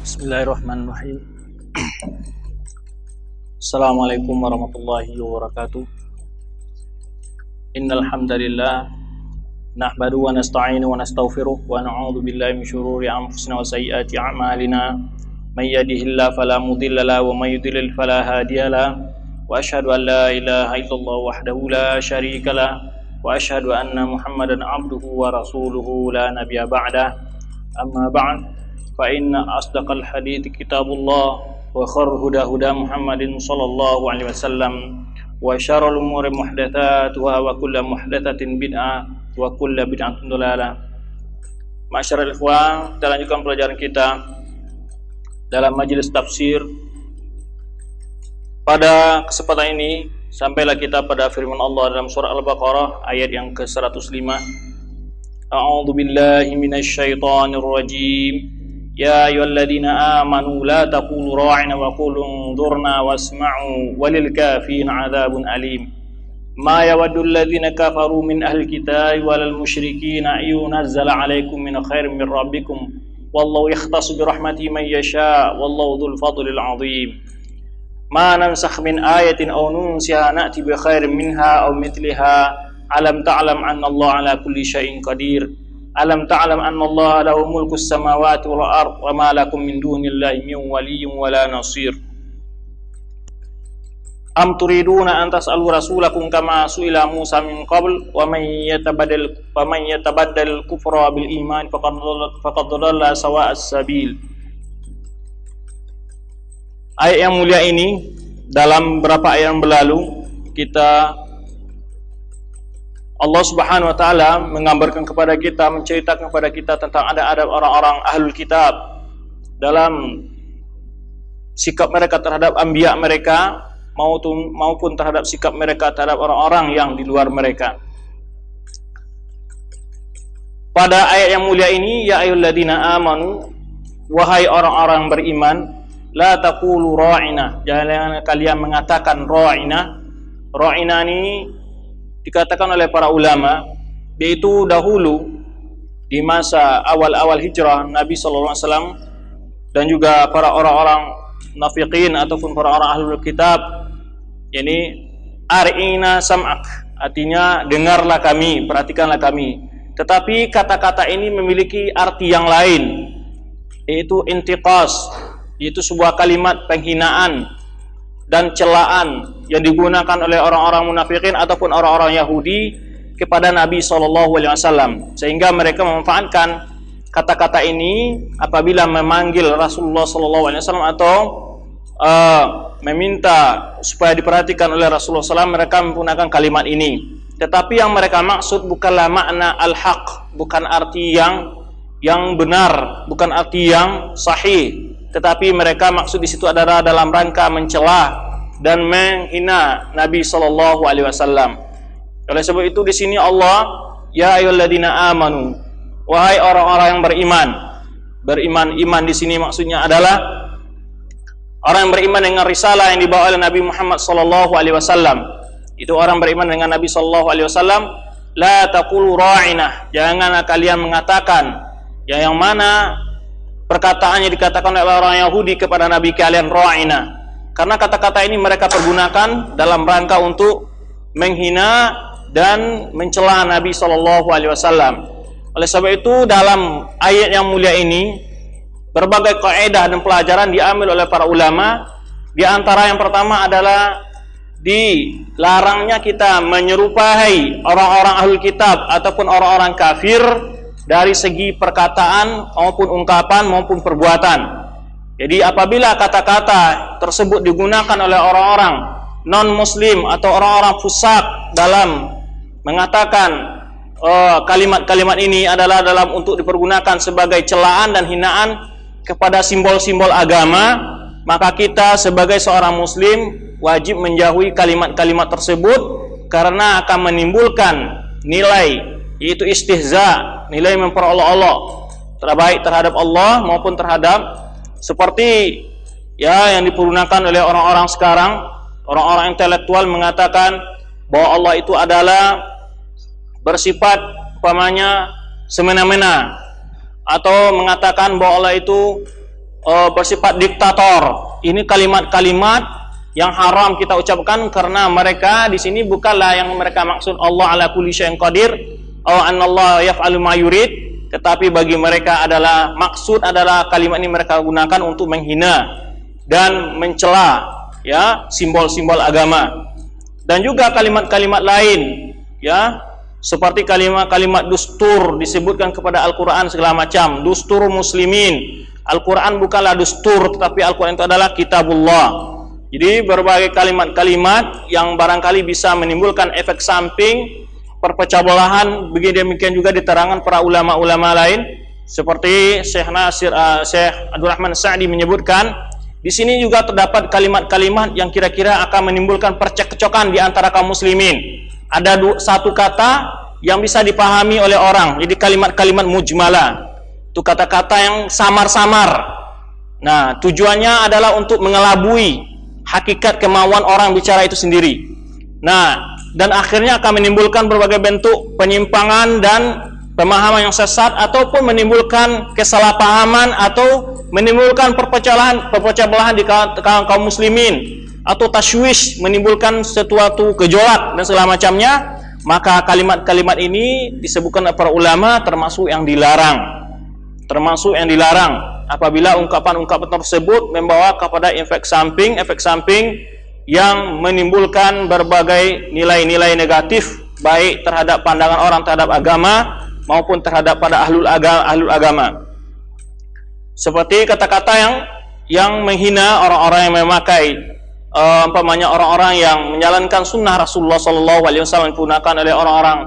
Bismillahirrahmanirrahim. Assalamualaikum warahmatullahi wabarakatuh. Innal hamdalillah nahmadu wa nasta'inu wa nastaghfiruh wa na'udzu billahi min shururi anfusina wa sayyiati a'malina. May yahdihillahu fala mudilla lahu wa may yudlil fala hadiya lahu. Wa asyhadu an la ilaha illallah wahdahu la syarika lahu wa asyhadu anna Muhammadan abduhu wa rasuluhu la nabiyya ba'dah. Amma ba'd. Fa inna asdaqal hadits kitabullah wa khairul huda huda Muhammadin sallallahu alaihi wasallam wa syarrul umuri muhdatsatuha wa kullu muhdatsatin bid'ah wa kullu bid'atin dhalalah. Masyarul ikhwan, kita lanjutkan pelajaran kita dalam majelis tafsir. Pada kesempatan ini sampailah kita pada firman Allah dalam surah Al-Baqarah ayat yang ke-105. A'udzu billahi minasy syaithanir rajim. Ya ayyuhalladzina amanu la taqulu ra'ina wa qulu unzurna wasma'u walil kafirina 'adzabun alim. Ma yawaddu alladzina kafaru min ahli kitabi walal musyrikina yunzala 'alaikum min khairin min rabbikum wallahu yakhtassu bi rahmatihi man yasha wallahu dzul fadlil 'adzim. Ma nansakh min ayatin aw nunsiha na'ti bi khairin minha aw mithliha alam ta'lam anna Allah 'ala kulli syai'in qadir. Alam ta'lam anna Allah lahu mulkus samawati wal ard wa ma lakum min dunillahi min waliyyin wala nasir. Am turiduna an tas'alu rasulakum kama su'ila Musa min qabl wa man yatabaddal kufra bil iman faqad dhalla sawa'as sabil. Ayat yang mulia ini dalam beberapa ayat yang berlalu kita Allah Subhanahu wa taala menggambarkan kepada kita, menceritakan kepada kita tentang ada orang-orang ahlul kitab dalam sikap mereka terhadap anbiya mereka maupun terhadap sikap mereka terhadap orang-orang yang di luar mereka. Pada ayat yang mulia ini, ya ayyuhalladzina amanu, wahai orang-orang beriman, la taqulu ra'ina, jangan kalian mengatakan ra'ina. Ra'ina ini dikatakan oleh para ulama, yaitu dahulu di masa awal-awal hijrah Nabi sallallahu alaihi wasallam dan juga para orang-orang munafiqin ataupun para orang ahlul kitab, yakni arina sam'ak, artinya dengarlah kami, perhatikanlah kami. Tetapi kata-kata ini memiliki arti yang lain, yaitu intiqas, yaitu sebuah kalimat penghinaan dan celaan yang digunakan oleh orang-orang munafikin ataupun orang-orang Yahudi kepada Nabi SAW, sehingga mereka memanfaatkan kata-kata ini apabila memanggil Rasulullah SAW atau meminta supaya diperhatikan oleh Rasulullah SAW. Mereka menggunakan kalimat ini, tetapi yang mereka maksud bukanlah makna al-haq, bukan arti yang benar, bukan arti yang sahih, tetapi mereka maksud di situ adalah dalam rangka mencela dan menghina Nabi sallallahu alaihi wasallam. Oleh sebab itu di sini Allah, ya ayyuhalladzina amanu, wahai orang-orang yang beriman. Iman di sini maksudnya adalah orang yang beriman dengan risalah yang dibawa oleh Nabi Muhammad sallallahu alaihi wasallam. Itu orang beriman dengan Nabi sallallahu alaihi wasallam. La taqulu ra'ina, janganlah kalian mengatakan yang mana perkataannya dikatakan oleh orang Yahudi kepada Nabi kalian ra'ina, karena kata-kata ini mereka pergunakan dalam rangka untuk menghina dan mencela Nabi sallallahu alaihi wasallam. Oleh sebab itu dalam ayat yang mulia ini berbagai kaidah dan pelajaran diambil oleh para ulama. Di antara yang pertama adalah dilarangnya kita menyerupai orang-orang ahlul kitab ataupun orang-orang kafir dari segi perkataan maupun ungkapan maupun perbuatan. Jadi apabila kata-kata tersebut digunakan oleh orang-orang non-muslim atau orang-orang fusak dalam mengatakan kalimat-kalimat ini adalah dalam untuk dipergunakan sebagai celaan dan hinaan kepada simbol-simbol agama, maka kita sebagai seorang muslim wajib menjauhi kalimat-kalimat tersebut karena akan menimbulkan nilai, yaitu istihza, nilai memperolok-olok terbaik terhadap Allah maupun terhadap seperti yang dipergunakan oleh orang-orang sekarang, orang-orang intelektual mengatakan bahwa Allah itu adalah bersifat umpamanya semena-mena, atau mengatakan bahwa Allah itu bersifat diktator. Ini kalimat-kalimat yang haram kita ucapkan karena mereka di sini bukanlah yang mereka maksud Allah ala kulli syai'in qadir atau anallahu yaf'alu ma yurid, tetapi bagi mereka adalah maksud adalah kalimat ini mereka gunakan untuk menghina dan mencela ya simbol-simbol agama. Dan juga kalimat-kalimat lain ya seperti kalimat-kalimat dustur disebutkan kepada Al-Qur'an segala macam, dustur muslimin. Al-Qur'an bukanlah dustur, tetapi Al-Qur'an itu adalah kitabullah. Jadi berbagai kalimat-kalimat yang barangkali bisa menimbulkan efek samping, perpecah belahan. Begini demikian juga diterangkan para ulama-ulama lain seperti Syekh Abdul Rahman Sa'di menyebutkan di sini juga terdapat kalimat-kalimat yang kira-kira akan menimbulkan percekcokan di antara kaum muslimin. Ada satu kata yang bisa dipahami oleh orang, jadi kalimat-kalimat mujmalah. Itu kata-kata yang samar-samar. Nah, tujuannya adalah untuk mengelabui hakikat kemauan orang bicara itu sendiri. Nah, dan akhirnya akan menimbulkan berbagai bentuk penyimpangan dan pemahaman yang sesat, ataupun menimbulkan kesalahpahaman atau menimbulkan perpecah belahan di kaum muslimin, atau tashwish, menimbulkan sesuatu gejolak dan segala macamnya. Maka kalimat-kalimat ini disebutkan oleh para ulama termasuk yang dilarang. Termasuk yang dilarang apabila ungkapan-ungkapan tersebut membawa kepada efek samping yang menimbulkan berbagai nilai-nilai negatif, baik terhadap pandangan orang terhadap agama maupun terhadap pada ahlul agama. Seperti kata-kata yang menghina orang-orang yang memakai umpamanya orang-orang yang menjalankan sunnah Rasulullah SAW digunakan oleh orang-orang,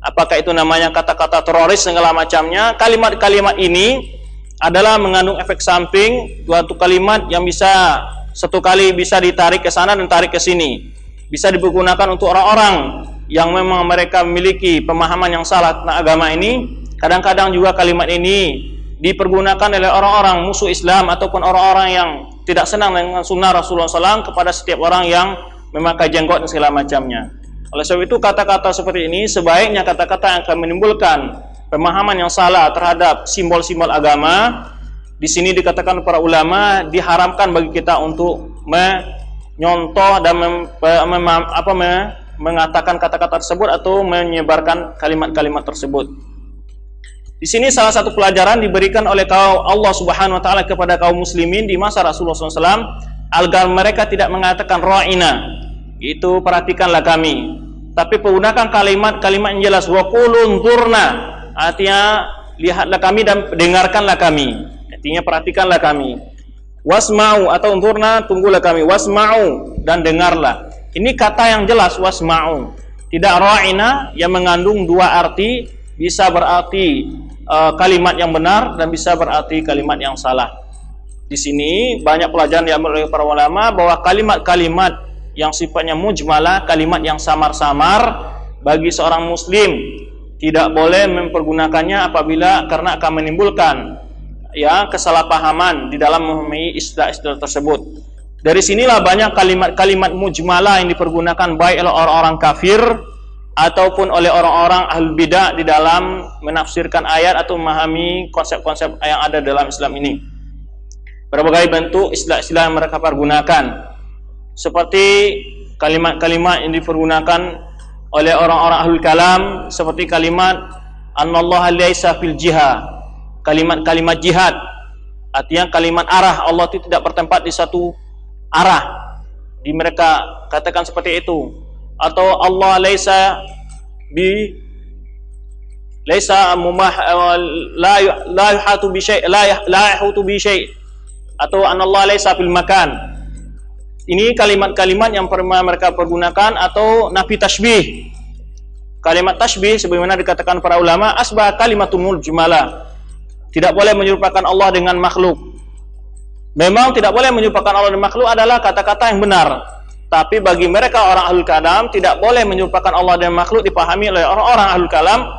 apakah itu namanya kata-kata teroris segala macamnya. Kalimat-kalimat ini adalah mengandung efek samping, suatu kalimat yang bisa satu kali bisa ditarik ke sana dan tarik ke sini, bisa digunakan untuk orang-orang yang memang mereka memiliki pemahaman yang salah tentang agama ini. Kadang-kadang juga kalimat ini dipergunakan oleh orang-orang musuh Islam ataupun orang-orang yang tidak senang dengan sunnah Rasulullah SAW kepada setiap orang yang memakai jenggot dan segala macamnya. Oleh sebab itu kata-kata seperti ini sebaiknya kata-kata yang akan menimbulkan pemahaman yang salah terhadap simbol-simbol agama. Di sini dikatakan para ulama diharamkan bagi kita untuk menyontoh dan mengatakan kata-kata tersebut atau menyebarkan kalimat-kalimat tersebut. Di sini salah satu pelajaran diberikan oleh Allah Subhanahu wa taala kepada kaum muslimin di masa Rasulullah SAW agar mereka tidak mengatakan ra'ina, itu perhatikanlah kami, tapi menggunakan kalimat-kalimat yang jelas. Wa qulu unzurna, artinya lihatlah kami dan dengarkanlah kami, artinya perhatikanlah kami. Wasma'u atau unzurna, tunggulah kami. Wasma'u, dan dengarlah. Ini kata yang jelas, wasma'u, tidak ra'ina yang mengandung dua arti, bisa berarti kalimat yang benar dan bisa berarti kalimat yang salah. Di sini banyak pelajaran diambil oleh para ulama bahwa kalimat-kalimat yang sifatnya mujmalah, kalimat yang samar-samar, bagi seorang muslim tidak boleh mempergunakannya apabila karena akan menimbulkan ya kesalahpahaman di dalam memahami istilah-istilah tersebut. Dari sinilah banyak kalimat-kalimat mujmalah yang dipergunakan baik oleh orang-orang kafir ataupun oleh orang-orang ahlul bidah di dalam menafsirkan ayat atau memahami konsep-konsep yang ada dalam Islam ini. Berbagai bentuk istilah-istilah yang mereka pergunakan, seperti kalimat-kalimat yang dipergunakan oleh orang-orang ahlul kalam, seperti kalimat anallaha laisa fil jihad, kalimat-kalimat jihad, artinya kalimat arah. Allah itu tidak bertempat di satu arah, di mereka katakan seperti itu. Atau Allah laisa la yuhatu bi syai' la yahutu bi syai', atau anallah laisa fil makan. Ini kalimat-kalimat yang pernah mereka pergunakan. Atau nafi tashbih, kalimat tashbih sebagaimana dikatakan para ulama asbah kalimatul mujmalah, tidak boleh menyerupakan Allah dengan makhluk. Memang tidak boleh menyerupakan Allah dengan makhluk adalah kata-kata yang benar, tapi bagi mereka orang ahlul kalam tidak boleh menyerupakan Allah dengan makhluk. Dipahami oleh orang-orang ahlul kalam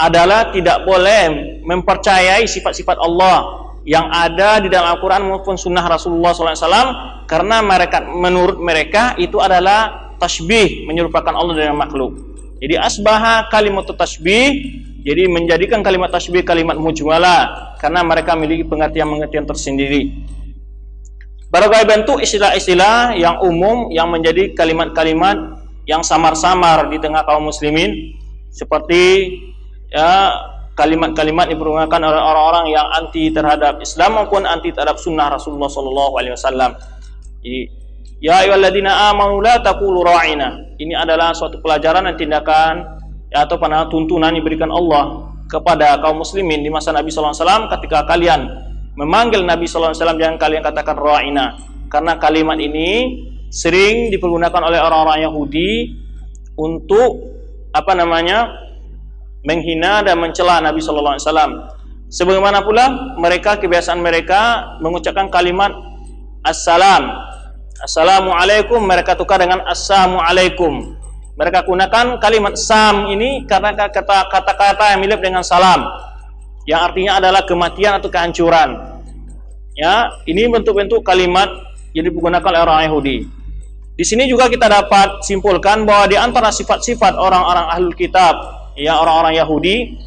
adalah tidak boleh mempercayai sifat-sifat Allah yang ada di dalam Al-Quran maupun sunnah Rasulullah SAW, karena mereka, menurut mereka itu adalah tashbih, menyerupakan Allah dengan makhluk. Jadi asbaha kalimat tashbih, Jadi menjadikan kalimat tasbih kalimat mujmalah karena mereka memiliki pengertian-pengertian tersendiri. Berbagai bentuk istilah-istilah yang umum yang menjadi kalimat-kalimat yang samar-samar di tengah kaum muslimin, seperti ya kalimat-kalimat dipergunakan oleh orang-orang yang anti terhadap Islam maupun anti terhadap sunnah Rasulullah SAW. Ya ayyuhalladzina amanu la taqulu ra'ina. Ini adalah suatu pelajaran dan tindakan atau tuntunan yang diberikan Allah kepada kaum muslimin di masa Nabi SAW ketika kalian memanggil Nabi SAW, jangan kalian katakan ra'ina, karena kalimat ini sering dipergunakan oleh orang-orang Yahudi untuk menghina dan mencela Nabi SAW. Sebagaimana pula mereka, kebiasaan mereka mengucapkan kalimat assalam, assalamualaikum, mereka tukar dengan assalamualaikum. Mereka gunakan kalimat sam ini karena kata-kata yang mirip dengan salam, yang artinya adalah kematian atau kehancuran. Ya, ini bentuk-bentuk kalimat yang digunakan oleh orang Yahudi. Di sini juga kita dapat simpulkan bahwa di antara sifat-sifat orang-orang ahlul kitab, ya orang-orang Yahudi,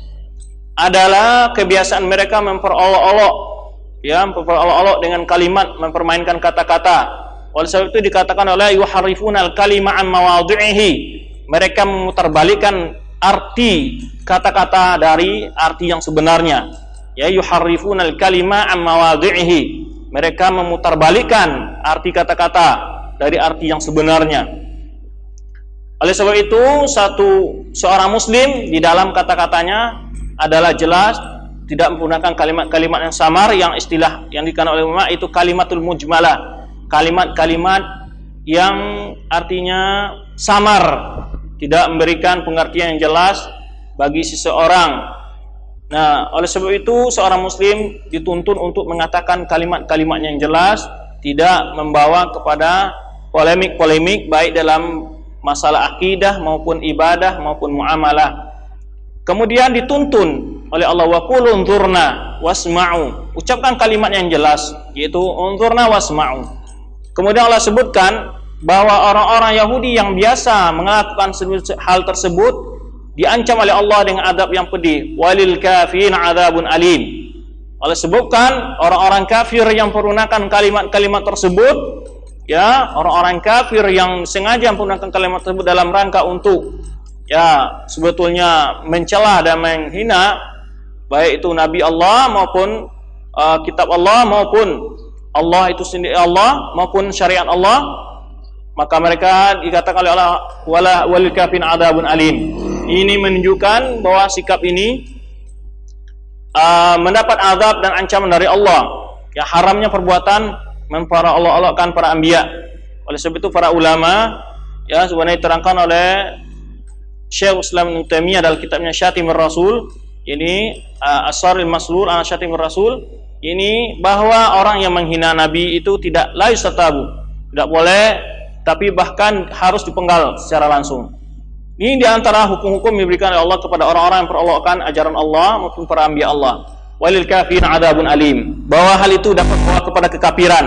adalah kebiasaan mereka memperolok-olok, ya memperolok-olok dengan kalimat, mempermainkan kata-kata. Oleh sebab itu dikatakan oleh yuharrifunal kalima an mawadhi'ihi. Mereka memutarbalikkan arti kata-kata dari arti yang sebenarnya. Ya, yuharrifunal kalima an mawadhi'ihi. Mereka memutarbalikkan arti kata-kata dari arti yang sebenarnya. Oleh sebab itu, seorang muslim di dalam kata-katanya adalah jelas, tidak menggunakan kalimat-kalimat yang samar, yang istilah yang dikenal oleh ulama itu kalimatul mujmalah. Kalimat-kalimat yang artinya samar, tidak memberikan pengertian yang jelas bagi seseorang. Nah, oleh sebab itu seorang muslim dituntun untuk mengatakan kalimat-kalimat yang jelas, tidak membawa kepada polemik-polemik baik dalam masalah akidah maupun ibadah maupun muamalah. Kemudian dituntun oleh Allah, wa qul unzurna wasma'u. Ucapkan kalimat yang jelas, yaitu unzurna wasma'u. Kemudian Allah sebutkan bahwa orang-orang Yahudi yang biasa melakukan hal tersebut diancam oleh Allah dengan adab yang pedih. Walil kafirin adzabun alim. Allah sebutkan orang-orang kafir yang menggunakan kalimat-kalimat tersebut, ya orang-orang kafir yang sengaja menggunakan kalimat tersebut dalam rangka untuk ya sebetulnya mencela dan menghina baik itu Nabi Allah maupun kitab Allah maupun Allah itu sendiri, Allah maupun syariat Allah, maka mereka dikatakan oleh Allah walil kafirin adzabun alim. Ini menunjukkan bahwa sikap ini mendapat azab dan ancaman dari Allah. Ya, haramnya perbuatan memperolok-olokkan para anbiya. Oleh sebab itu para ulama, ya sebenarnya diterangkan oleh Syekh Islam Ibnu Taimiyah dalam kitabnya Syatimur Rasul, ini As-Saril Maslul an Syatimur Rasul, ini bahwa orang yang menghina Nabi itu tidak la yustatabu, tidak boleh, tapi bahkan harus dipenggal secara langsung. Ini diantara hukum-hukum yang diberikan oleh Allah kepada orang-orang yang memperolokkan ajaran Allah maupun para anbiya Allah. Walil kafirin adzabun alim. Bahwa hal itu dapat membawa kepada kekafiran.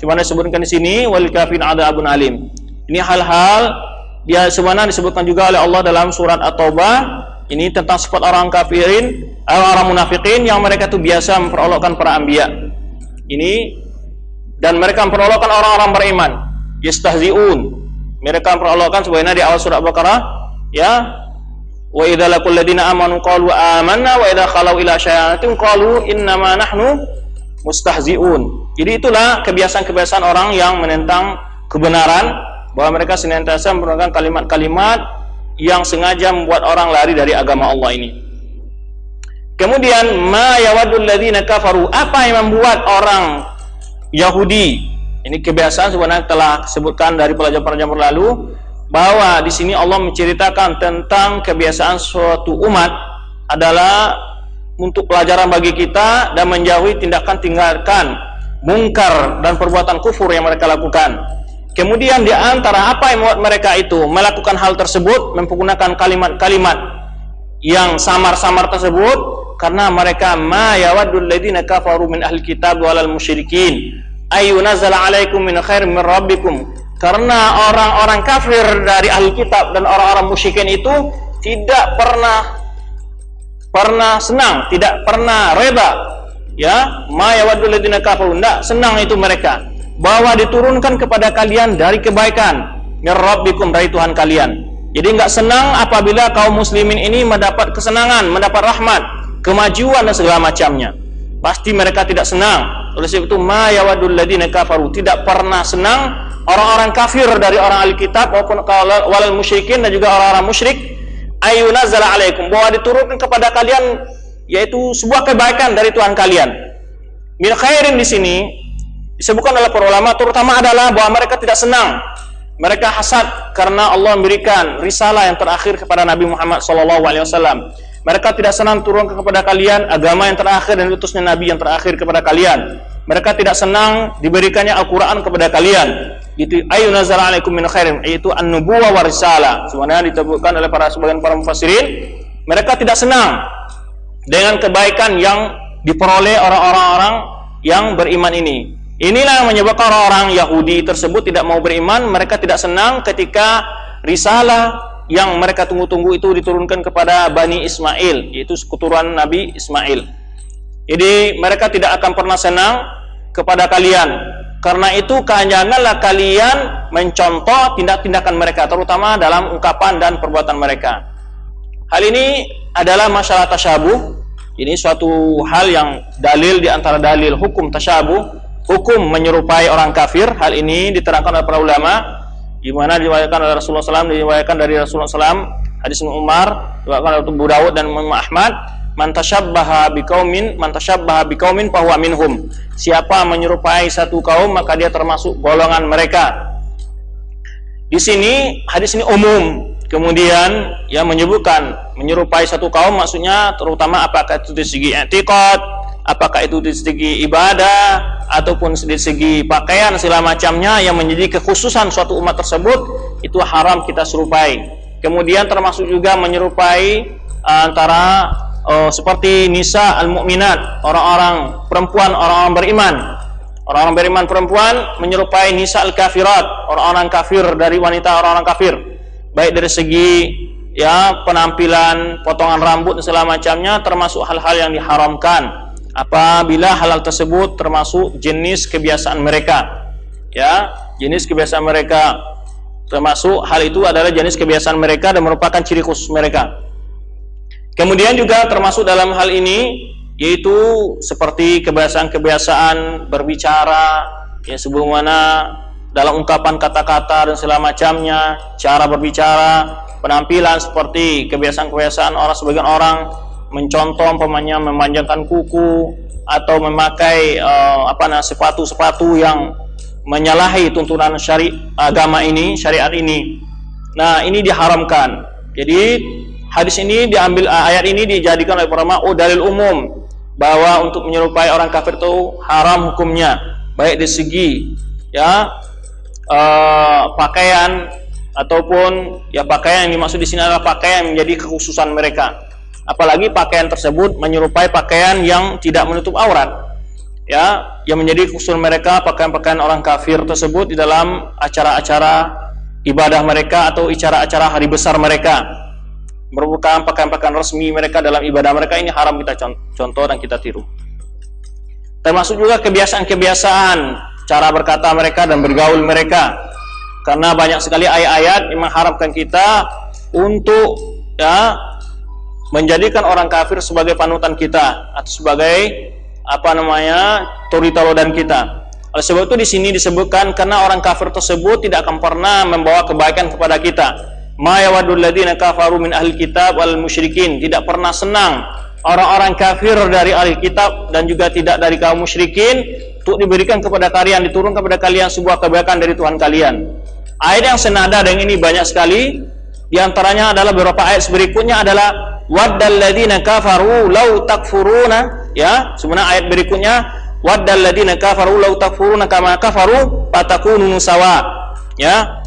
Sebenarnya disebutkan di sini walil kafirin adzabun alim. Ini hal-hal dia sebenarnya disebutkan juga oleh Allah dalam surat At-Taubah. Ini tentang sifat orang kafirin, orang munafikin yang mereka itu biasa memperolokkan para anbiya. Ini dan mereka memperolokkan orang-orang beriman. Yastahzi'un. Mereka memperolokkan sebagaimana di awal surat Baqarah, ya. Wa idza laqul ladina amanu qalu amanna wa idza khalau ila syayatin qalu innama nahnu mustahzi'un. Jadi itulah kebiasaan-kebiasaan orang yang menentang kebenaran, bahwa mereka senantiasa menggunakan kalimat-kalimat yang sengaja membuat orang lari dari agama Allah ini. Kemudian ma yawaddul ladzina kafaru, apa yang membuat orang Yahudi, ini kebiasaan sebenarnya telah disebutkan dari pelajaran-pelajaran berlalu, bahwa di sini Allah menceritakan tentang kebiasaan suatu umat adalah untuk pelajaran bagi kita dan menjauhi tinggalkan mungkar dan perbuatan kufur yang mereka lakukan. Kemudian di antara apa yang membuat mereka itu melakukan hal tersebut, menggunakan kalimat-kalimat yang samar-samar tersebut, karena mereka ma yawaddul ladzina kafaru min ahli kitab walal musyrikin ayyunazzala alaikum min khairin min rabbikum. Karena orang-orang kafir dari ahli kitab dan orang-orang musyrikin itu tidak pernah pernah senang, tidak pernah reda, ya, ma yawaddul ladzina kafaru, tidak senang itu mereka, bahwa diturunkan kepada kalian dari kebaikan mir rabbikum, dari Tuhan kalian. Jadi enggak senang apabila kaum muslimin ini mendapat kesenangan, mendapat rahmat, kemajuan dan segala macamnya. Pasti mereka tidak senang. Oleh sebab itu ma yawaddul ladzina kafaru, tidak pernah senang orang-orang kafir dari orang ahli kitab maupun walal musyrikin, dan juga orang-orang musyrik, ayunazzala alaikum, bahwa diturunkan kepada kalian yaitu sebuah kebaikan dari Tuhan kalian. Min khairin di sini disebutkan oleh para ulama terutama adalah bahwa mereka tidak senang, mereka hasad karena Allah memberikan risalah yang terakhir kepada Nabi Muhammad SAW. Mereka tidak senang turun kepada kalian agama yang terakhir dan diutusnya Nabi yang terakhir kepada kalian. Mereka tidak senang diberikannya Al-Quran kepada kalian. Itu ayunazzala alaikum min khairin, yaitu an-nubuwah wa risalah. Sebenarnya disebutkan oleh sebagian para mufassirin, mereka tidak senang dengan kebaikan yang diperoleh orang-orang yang beriman ini. Inilah yang menyebabkan orang-orang Yahudi tersebut tidak mau beriman. Mereka tidak senang ketika risalah yang mereka tunggu-tunggu itu diturunkan kepada Bani Ismail, yaitu keturunan Nabi Ismail. Jadi mereka tidak akan pernah senang kepada kalian. Karena itu janganlah kalian mencontoh tindak-tindakan mereka, terutama dalam ungkapan dan perbuatan mereka. Hal ini adalah masalah tasyabuh. Ini suatu hal yang dalil di antara dalil hukum tasyabuh, hukum menyerupai orang kafir. Hal ini diterangkan oleh para ulama, di mana diriwayatkan oleh Rasulullah SAW, diriwayatkan dari Rasulullah SAW, hadis Ibnu Umar, diriwayatkan oleh Abu Dawud dan Imam Ahmad, man tashabbaha biqaumin fahuwa minhum. Siapa menyerupai satu kaum maka dia termasuk golongan mereka. Di sini hadis ini umum. Kemudian yang menyebutkan menyerupai satu kaum maksudnya terutama apakah itu dari segi i'tiqad, apakah itu dari segi ibadah, ataupun dari segi pakaian segala macamnya yang menjadi kekhususan suatu umat tersebut, itu haram kita serupai. Kemudian termasuk juga menyerupai antara seperti nisa al-mu'minat, orang-orang perempuan, orang-orang beriman. Orang-orang beriman perempuan menyerupai nisa al-kafirat, orang-orang kafir dari wanita orang-orang kafir. Baik dari segi ya penampilan, potongan rambut dan segala macamnya, termasuk hal-hal yang diharamkan apabila halal tersebut termasuk jenis kebiasaan mereka. Ya, jenis kebiasaan mereka, termasuk hal itu adalah jenis kebiasaan mereka dan merupakan ciri khusus mereka. Kemudian juga termasuk dalam hal ini yaitu seperti kebiasaan-kebiasaan berbicara, ya sebagaimana dalam ungkapan kata-kata dan segala macamnya, cara berbicara, penampilan seperti kebiasaan-kebiasaan orang, sebagian orang mencontoh umpamanya memanjangkan kuku atau memakai sepatu-sepatu yang menyalahi tuntunan agama ini, syariat ini. Nah, ini diharamkan. Jadi hadis ini diambil, ayat ini dijadikan oleh para ulama dalil umum bahwa untuk menyerupai orang kafir itu haram hukumnya, baik dari segi ya pakaian ataupun ya pakaian yang dimaksud di sini adalah pakaian yang menjadi kekhususan mereka. Apalagi pakaian tersebut menyerupai pakaian yang tidak menutup aurat, ya, yang menjadi kekhususan mereka, pakaian-pakaian orang kafir tersebut di dalam acara-acara ibadah mereka atau acara-acara hari besar mereka, merupakan pakaian-pakaian resmi mereka dalam ibadah mereka. Ini haram kita contoh dan kita tiru. Termasuk juga kebiasaan-kebiasaan cara berkata mereka dan bergaul mereka, karena banyak sekali ayat-ayat yang mengharapkan kita untuk ya menjadikan orang kafir sebagai panutan kita atau sebagai turi teladan kita. Oleh sebab itu di sini disebutkan karena orang kafir tersebut tidak akan pernah membawa kebaikan kepada kita. Ma yawaddul ladzina kafaru min ahli kitab wal musyrikin, tidak pernah senang orang-orang kafir dari ahli kitab dan juga tidak dari kaum musyrikin untuk diberikan kepada kalian, diturun kepada kalian sebuah kebaikan dari Tuhan kalian. Ayat yang senada dengan ini banyak sekali. Di antaranya adalah beberapa ayat berikutnya adalah waddal ladzina kafaru law takfuruna, ya. Sebenarnya ayat berikutnya waddal ladzina kafaru law takfuruna kama kafaru fatakunu sawa, ya.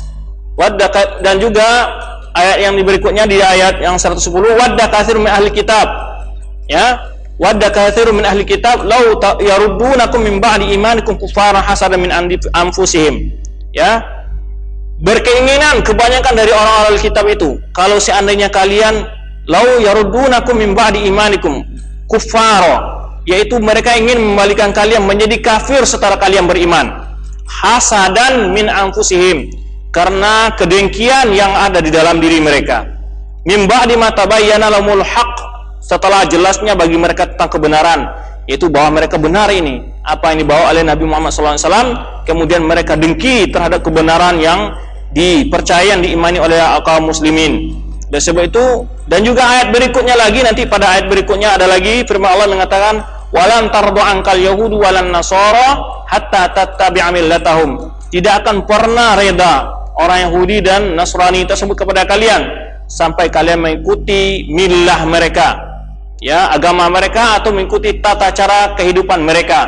Dan juga ayat yang berikutnya di ayat yang 110 wadda katsirun min ahli kitab, ya. Wadda katsirun min ahli kitab law yaruddunakum min ba'di imanikum kufaran hasadan min anfusihim, ya. Berkeinginan kebanyakan dari orang-orang kitab itu kalau seandainya kalian lau yaruddunakum min ba'di imanikum kuffara, yaitu mereka ingin membalikan kalian menjadi kafir setelah kalian beriman, hasadan min anfusihim, karena kedengkian yang ada di dalam diri mereka, min ba'di ma tabayyana lahumul haqq, setelah jelasnya bagi mereka tentang kebenaran, yaitu bahwa mereka benar ini apa yang dibawa oleh Nabi Muhammad SAW, kemudian mereka dengki terhadap kebenaran yang dipercaya, yang diimani oleh kaum muslimin. Dan sebab itu, dan juga ayat berikutnya lagi, nanti pada ayat berikutnya ada lagi firman Allah mengatakan, walan tardu ankal yahudu walan nasara hatta tattabi'a millatahum, tidak akan pernah reda orang Yahudi dan Nasrani tersebut kepada kalian sampai kalian mengikuti millah mereka, ya, agama mereka, atau mengikuti tata cara kehidupan mereka.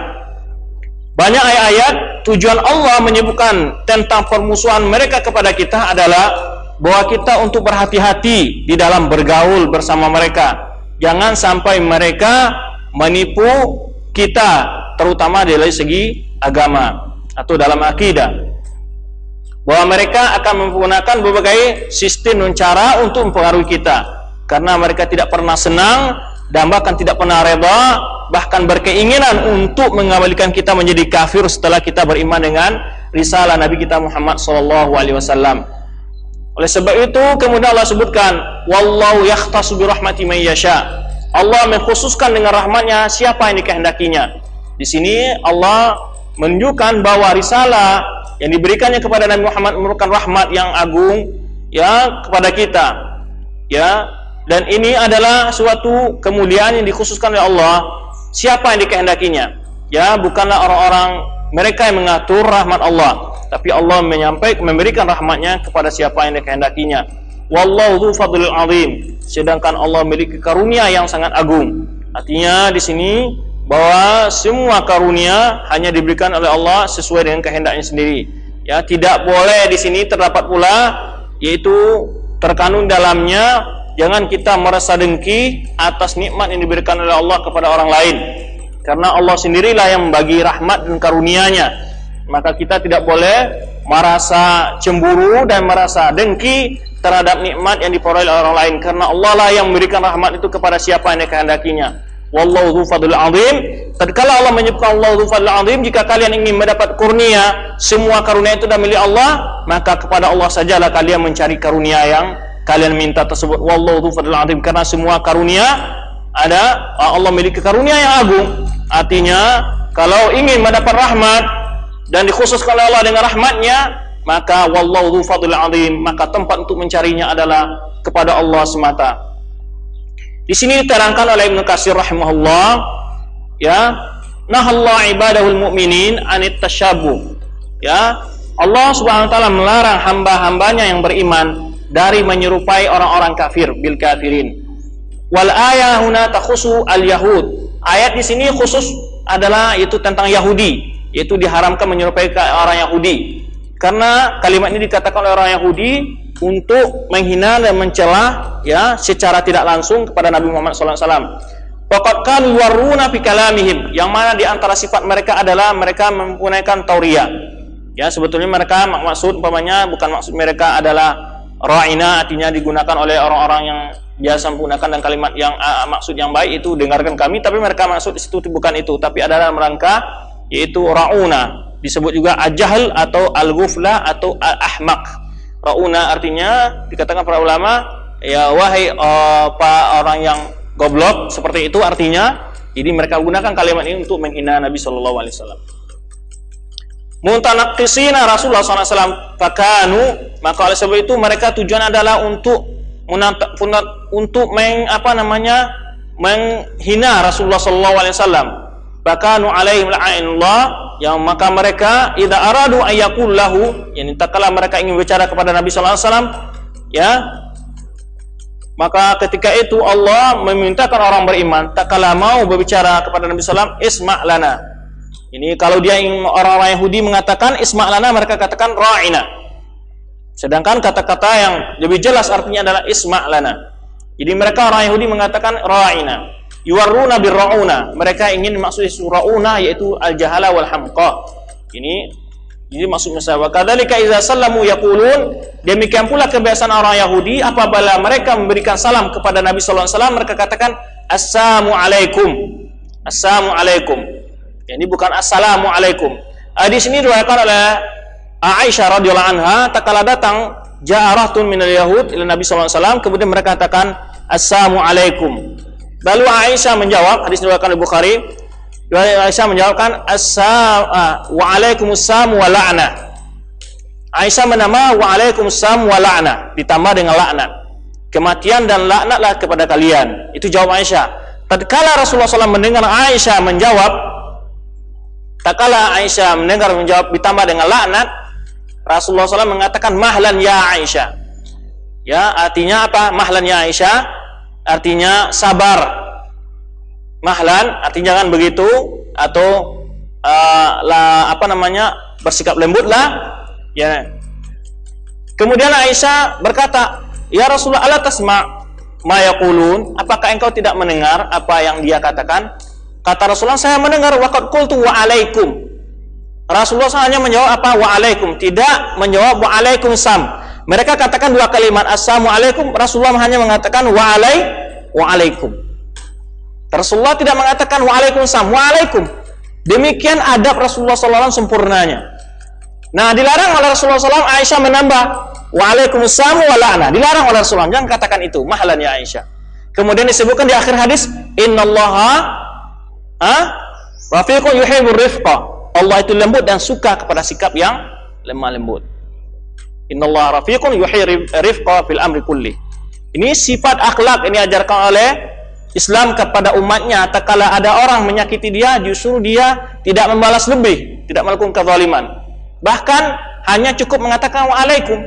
Banyak ayat-ayat tujuan Allah menyebutkan tentang permusuhan mereka kepada kita adalah bahwa kita untuk berhati-hati di dalam bergaul bersama mereka, jangan sampai mereka menipu kita, terutama dari segi agama atau dalam akidah, bahwa mereka akan menggunakan berbagai sistem dan cara untuk mempengaruhi kita, karena mereka tidak pernah senang dan bahkan tidak pernah reda, bahkan berkeinginan untuk mengembalikan kita menjadi kafir setelah kita beriman dengan risalah Nabi kita Muhammad SAW. Oleh sebab itu kemudian Allah sebutkan, wallahu yakhtassu bi rahmati man yasha, Allah mengkhususkan dengan rahmatnya siapa yang dikehendakinya. Di sini Allah menunjukkan bahwa risalah yang diberikannya kepada Nabi Muhammad merupakan rahmat yang agung, ya, kepada kita, ya. Dan ini adalah suatu kemuliaan yang dikhususkan oleh Allah siapa yang dikehendakinya, ya, bukanlah orang-orang mereka yang mengatur rahmat Allah, tapi Allah memberikan rahmatnya kepada siapa yang dikehendakinya. Wallahu dzu fadlil azim, sedangkan Allah memiliki karunia yang sangat agung. Artinya di sini bahwa semua karunia hanya diberikan oleh Allah sesuai dengan kehendaknya sendiri. Ya, tidak boleh di sini terdapat pula, yaitu terkandung dalamnya, jangan kita merasa dengki atas nikmat yang diberikan oleh Allah kepada orang lain, karena Allah sendirilah yang membagi rahmat dan karunia-Nya. Maka kita tidak boleh merasa cemburu dan merasa dengki terhadap nikmat yang diperoleh oleh orang lain, karena Allah lah yang memberikan rahmat itu kepada siapa yang dikehendakinya. Wallahu dzu fadlil azim. Tatkala Allah menyebutkan Allahu dzu fadlil azim, jika kalian ingin mendapat karunia, semua karunia itu adalah milik Allah, maka kepada Allah sajalah kalian mencari karunia yang kalian minta tersebut. Wallahu dzu fadlil azim, karena semua karunia ada, Allah memiliki karunia yang agung. Artinya kalau ingin mendapat rahmat dan dikhususkan oleh Allah dengan rahmatnya, maka wallahu dzu fadlil azim, maka tempat untuk mencarinya adalah kepada Allah semata. Di sini diterangkan oleh Ibnu Katsir rahimahullah, ya, nahallahu ibadahul mu'minin anit tashabbuh, ya, Allah Subhanahu wa taala melarang hamba-hambanya yang beriman dari menyerupai orang-orang kafir, bil kafirin. Wal ayah huna takhusu al yahud, ayat di sini khusus adalah itu tentang Yahudi, yaitu diharamkan menyerupai orang Yahudi, karena kalimat ini dikatakan oleh orang Yahudi untuk menghina dan mencela, ya, secara tidak langsung kepada Nabi Muhammad SAW. Waqad kanu waruna fi kalamihim, yang mana di antara sifat mereka adalah mereka menggunakan tauriyah. Ya, sebetulnya mereka maksud umpamanya bukan maksud mereka adalah ra'ina, artinya digunakan oleh orang-orang yang biasa menggunakan dan kalimat yang maksud yang baik itu dengarkan kami, tapi mereka maksud di situ bukan itu, tapi adalah merangka yaitu ra'una, disebut juga al-jahl atau al-ghufla atau al-ahmaq. Ra'una artinya dikatakan para ulama, ya, wahai orang yang goblok, seperti itu artinya. Jadi mereka gunakan kalimat ini untuk menghina Nabi sallallahu alaihi wasallam. Mutanaqisina Rasulullah SAW fakanu, maka oleh sebab itu mereka tujuan adalah untuk menghina Rasulullah SAW. Fakanu alaihim la'inullah, yang maka mereka idza aradu ayyakul lahu, yani tatkala mereka ingin bicara kepada Nabi SAW, ya, maka ketika itu Allah memintakan orang beriman tatkala mau berbicara kepada Nabi SAW, isma' lana. Ini kalau dia ingin orang-orang Yahudi mengatakan isma' lana, mereka katakan ra'ina. Sedangkan kata-kata yang lebih jelas artinya adalah isma' lana. Jadi mereka orang Yahudi mengatakan ra'ina. Yuwarruna birra'una, mereka ingin maksud ra'una yaitu al-jahala wal hamqa. Ini Jadi maksudnya sahabat, kadzalika idza sallamu yaqulun, demikian pula kebiasaan orang Yahudi apabila mereka memberikan salam kepada Nabi sallallahu alaihi wasallam, mereka katakan assalamu alaikum. Assalamu alaikum. Ini bukan assalamu alaikum. Di sini diriwayatkan oleh Aisyah radhiyallahu anha, tatkala datang ja'aratun minal yahud ila Nabi sallallahu alaihi wasallam, kemudian mereka katakan assalamu alaikum. Lalu Aisyah menjawab, hadis diriwayatkan oleh Bukhari, Aisyah menjawabkan wa'alaikumussalam wa la'na. Aisyah menambah wa'alaikumussalam wa la'na, ditambah dengan laknat. Kematian dan laknatlah kepada kalian. Itu jawab Aisyah. Tatkala Rasulullah SAW mendengar Aisyah menjawab, ditambah dengan laknat, Rasulullah SAW mengatakan mahlan ya Aisyah. Ya, artinya apa? Mahlan ya Aisyah artinya sabar. Mahlan artinya jangan begitu, atau bersikap lembutlah, ya. Kemudian Aisyah berkata, ya Rasulullah, ala tasma' ma yaqulun, apakah engkau tidak mendengar apa yang dia katakan? Kata Rasulullah, saya mendengar, waqad qultu wa alaikum. Rasulullah hanya menjawab apa? Wa alaikum, tidak menjawab wa alaikumsalam. Mereka katakan dua kalimat assalamu alaikum, Rasulullah hanya mengatakan wa alaikum. Rasulullah tidak mengatakan waalaikumsalam, waalaikum. Demikian adab Rasulullah SAW sempurnanya. Nah, dilarang oleh Rasulullah SAW, Aisyah menambah waalaikumsalam wa la'na. Dilarang oleh Rasulullah, jangan katakan itu, mahalan ya Aisyah. Kemudian disebutkan di akhir hadis, innallaha rafiqun yuhibbur rifqa. Allah itu lembut dan suka kepada sikap yang lemah lembut. Innallaha rafiqun yuhibbur rifqa fil amri kulli. Ini sifat akhlak ini ajarkan oleh Islam kepada umatnya. Tatkala ada orang menyakiti dia, justru dia tidak membalas lebih, tidak melakukan kezaliman. Bahkan hanya cukup mengatakan waalaikum.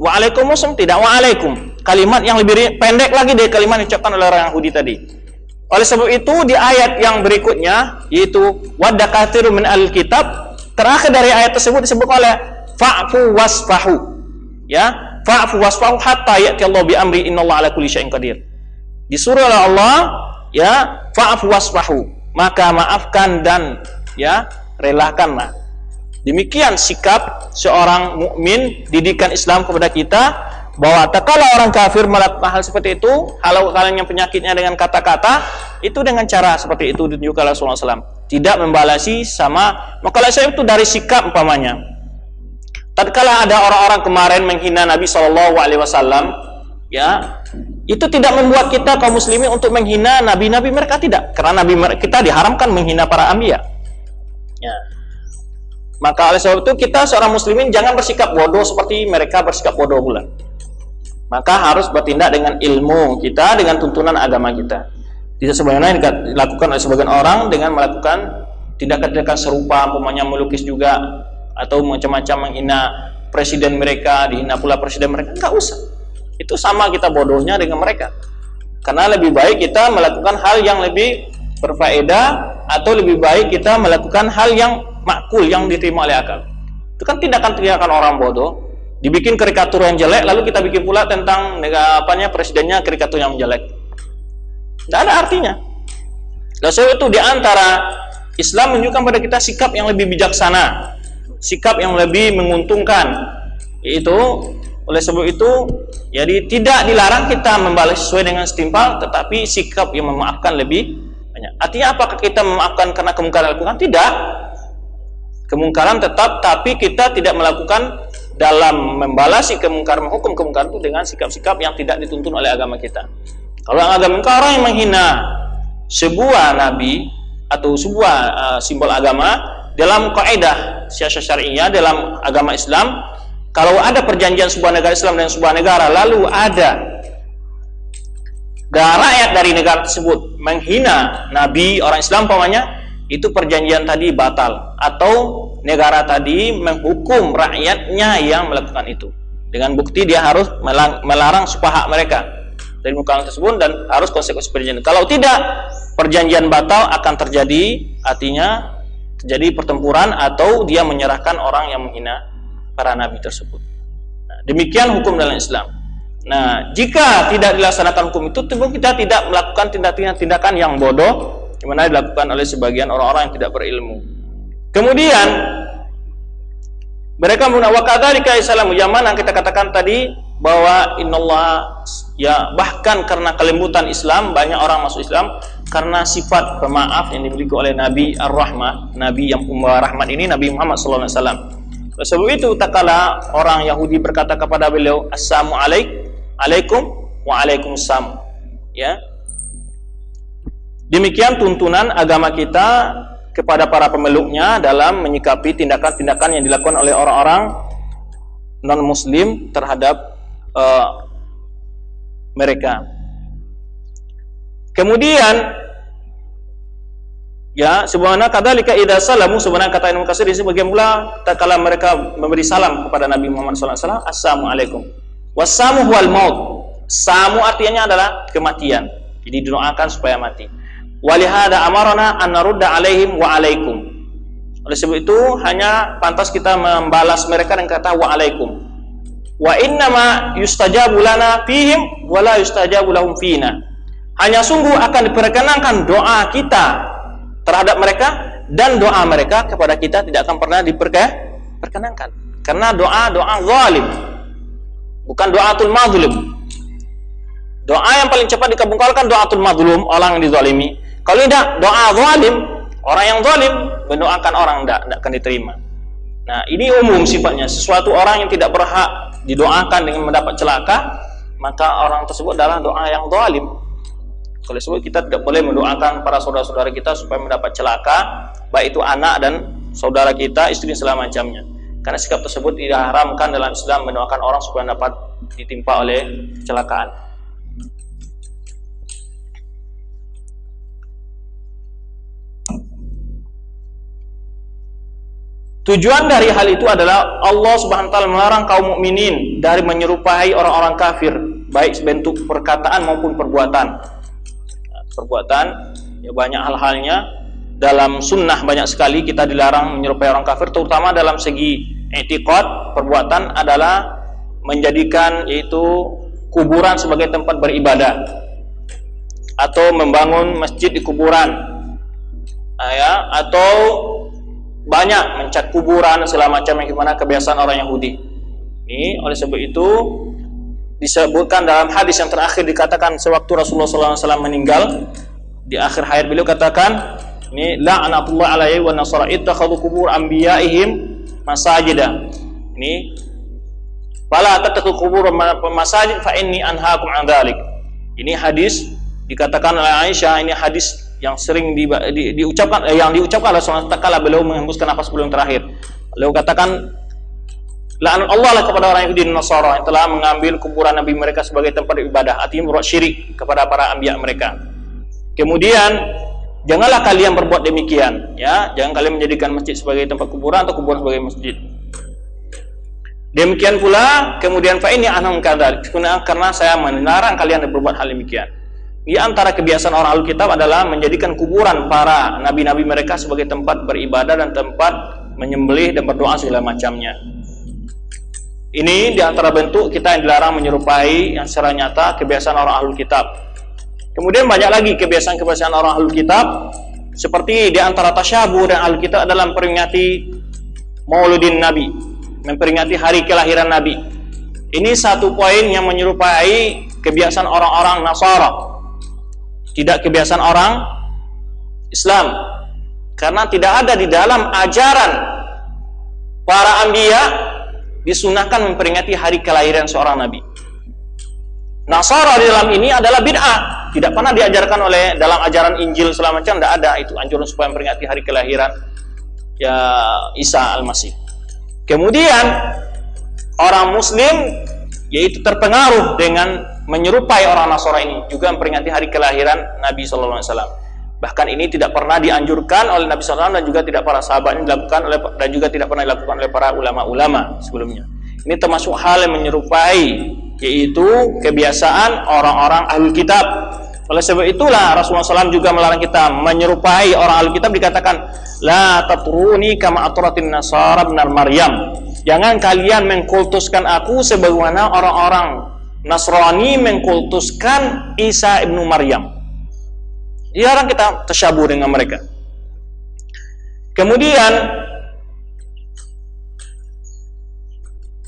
Waalaikumsalam, tidak waalaikum. Kalimat yang lebih pendek lagi dari kalimat yang diucapkan oleh orang Yahudi tadi. Oleh sebab itu di ayat yang berikutnya, yaitu wadda katsirun min al-kitab, terakhir dari ayat tersebut disebut oleh fa'fu wasfahu. Ya, fa'fu wasfahu hatta ya'ti Allah bi amri innallaha ala kulli syai'in qadir. Disuruh oleh Allah, ya, fa'fu wasfahu, maka maafkan dan ya relakanlah. Demikian sikap seorang mukmin, didikan Islam kepada kita, bahwa tatkala orang kafir melakukan hal seperti itu, halau kalian yang penyakitnya dengan kata-kata, itu dengan cara seperti itu ditunjukkan oleh Rasulullah SAW. Tidak membalasi sama, maka saya itu dari sikap umpamanya. Tatkala ada orang-orang kemarin menghina Nabi SAW, ya, itu tidak membuat kita kaum muslimin untuk menghina nabi-nabi mereka, tidak, karena nabi kita diharamkan menghina para anbiya. Ya. Maka oleh sebab itu kita seorang muslimin jangan bersikap bodoh seperti mereka bersikap bodoh pula. Maka harus bertindak dengan ilmu kita, dengan tuntunan agama kita. Tidak sebagaimana dilakukan oleh sebagian orang dengan melakukan tindakan-tindakan serupa, umpamanya melukis juga, atau macam-macam menghina presiden mereka, dihina pula presiden mereka. Enggak usah. Itu sama kita bodohnya dengan mereka. Karena lebih baik kita melakukan hal yang lebih berfaedah, atau lebih baik kita melakukan hal yang makul, yang diterima oleh akal. Itu kan tindakan-tindakan orang bodoh. Dibikin karikatur yang jelek, lalu kita bikin pula tentang presidennya karikatur yang jelek. Tidak ada artinya. Lalu sebab itu diantara Islam menunjukkan pada kita sikap yang lebih bijaksana, sikap yang lebih menguntungkan. Yaitu oleh sebab itu, jadi tidak dilarang kita membalas sesuai dengan setimpal, tetapi sikap yang memaafkan lebih banyak. Artinya apakah kita memaafkan karena kemungkaran lakukan? Tidak. Kemungkaran tetap, tapi kita tidak melakukan dalam membalasi kemungkaran, menghukum kemungkaran itu dengan sikap-sikap yang tidak dituntun oleh agama kita. Kalau agama orang yang menghina sebuah nabi atau sebuah simbol agama, dalam kaidah syariah dalam agama Islam, kalau ada perjanjian sebuah negara Islam dengan sebuah negara, lalu ada rakyat dari negara tersebut menghina nabi orang Islam umpamanya, itu perjanjian tadi batal, atau negara tadi menghukum rakyatnya yang melakukan itu dengan bukti dia harus melarang supaya hak mereka dari muka tersebut dan harus konsekuensi perjanjian. Kalau tidak, perjanjian batal akan terjadi, artinya terjadi pertempuran atau dia menyerahkan orang yang menghina para nabi tersebut. Nah, demikian hukum dalam Islam. Nah, jika tidak dilaksanakan hukum itu, tentu kita tidak melakukan tindakan yang bodoh, yang mana dilakukan oleh sebagian orang-orang yang tidak berilmu. Kemudian Mereka menggunakan wakadzalika islamu, yang mana kita katakan tadi bahwa innallaha, ya bahkan karena kelembutan Islam banyak orang masuk Islam karena sifat pemaaf yang dimiliki oleh Nabi Ar-Rahmah, Nabi yang pembawa rahmat ini, Nabi Muhammad sallallahu alaihi wasallam. Sebab itu tatkala orang Yahudi berkata kepada beliau, "Assalamu alaikum wa alaikumussalam." Ya. Demikian tuntunan agama kita kepada para pemeluknya dalam menyikapi tindakan-tindakan yang dilakukan oleh orang-orang non-muslim terhadap mereka. Kemudian ya, sebagaimana kadzalika idza salamu, sebenarnya kata Ibnu Katsir di sini bagian pula tatkala mereka memberi salam kepada Nabi Muhammad SAW, assalamualaikum. Wassamu huwal maut. Samu artinya adalah kematian. Jadi didoakan supaya mati. Walihada amarna an narudda alaihim wa alaikum. Oleh sebab itu hanya pantas kita membalas mereka dengan kata wa alaikum. Wa innama yustajabu lana fihim wa la yustajabu lahum fina. Hanya sungguh akan diperkenankan doa kita terhadap mereka dan doa mereka kepada kita tidak akan pernah diperkenankan. Karena doa zalim, bukan doatul mazlum. Doa yang paling cepat dikabulkan doatul mazlum, orang yang dizalimi. Kalau tidak doa zalim, orang yang zalim mendoakan orang tidak akan diterima. Nah, ini umum sifatnya. Sesuatu orang yang tidak berhak didoakan dengan mendapat celaka, maka orang tersebut adalah doa yang zalim. Oleh sebab kita tidak boleh mendoakan para saudara-saudara kita supaya mendapat celaka, baik itu anak dan saudara kita, istri segala macamnya. Karena sikap tersebut diharamkan dalam Islam, mendoakan orang supaya dapat ditimpa oleh kecelakaan. Tujuan dari hal itu adalah Allah Subhanahu wa taala melarang kaum mukminin dari menyerupai orang-orang kafir, baik bentuk perkataan maupun perbuatan. Perbuatan ya banyak hal-halnya, dalam sunnah banyak sekali kita dilarang menyerupai orang kafir, terutama dalam segi i'tiqad. Perbuatan adalah menjadikan yaitu kuburan sebagai tempat beribadah atau membangun masjid di kuburan, ya, atau banyak mencat kuburan segala macam yang gimana kebiasaan orang Yahudi. Ini oleh sebab itu disebutkan dalam hadis yang terakhir, dikatakan sewaktu Rasulullah SAW meninggal, di akhir hayat beliau katakan, ini la'natullah alaihi wa nasara ittakhadhu qubur anbiya'ihim masajida. Ini fala tattakhudhu qubur masajid fa inni anhaakum an dzalik. Ini hadis dikatakan oleh Aisyah, ini hadis yang sering diucapkan oleh Rasulullah tatkala beliau menghembuskan nafas beliau yang terakhir. Beliau katakan, la'nat Allah lah kepada orang Yahudi dan Nasara yang telah mengambil kuburan Nabi mereka sebagai tempat ibadah, artinya berbuat syirik kepada para anbiya mereka. Kemudian janganlah kalian berbuat demikian, ya, jangan kalian menjadikan masjid sebagai tempat kuburan atau kuburan sebagai masjid. Demikian pula kemudian fa inni anhum kadzalik, karena saya melarang kalian berbuat hal demikian. Di antara kebiasaan orang Alkitab adalah menjadikan kuburan para nabi-nabi mereka sebagai tempat beribadah dan tempat menyembelih dan berdoa segala macamnya. Ini di antara bentuk kita yang dilarang menyerupai yang secara nyata kebiasaan orang Ahlul Kitab. Kemudian banyak lagi kebiasaan-kebiasaan orang Ahlul Kitab, seperti di antara tasyabuh dan Ahlul Kitab adalah memperingati Mauludin Nabi, memperingati hari kelahiran Nabi. Ini satu poin yang menyerupai kebiasaan orang-orang Nasara, tidak kebiasaan orang Islam, karena tidak ada di dalam ajaran para anbiya disunahkan memperingati hari kelahiran seorang nabi. Nasara di dalam ini adalah bid'ah, tidak pernah diajarkan oleh dalam ajaran Injil selama macam, tidak ada itu anjuran supaya memperingati hari kelahiran ya Isa Al-Masih. Kemudian orang Muslim yaitu terpengaruh dengan menyerupai orang Nasara ini, juga memperingati hari kelahiran Nabi SAW. Bahkan ini tidak pernah dianjurkan oleh Nabi SAW dan juga tidak para sahabatnya dilakukan oleh, dan juga tidak pernah dilakukan oleh para ulama-ulama sebelumnya. Ini termasuk hal yang menyerupai, yaitu kebiasaan orang-orang Ahlul Kitab. Oleh sebab itulah Rasulullah SAW juga melarang kita menyerupai orang Ahlul Kitab, dikatakan la tatruni kama atratin nasara benar Maryam. Jangan kalian mengkultuskan aku sebagaimana orang-orang Nasrani mengkultuskan Isa ibnu Maryam. Dilarang kita tasyabuh dengan mereka. Kemudian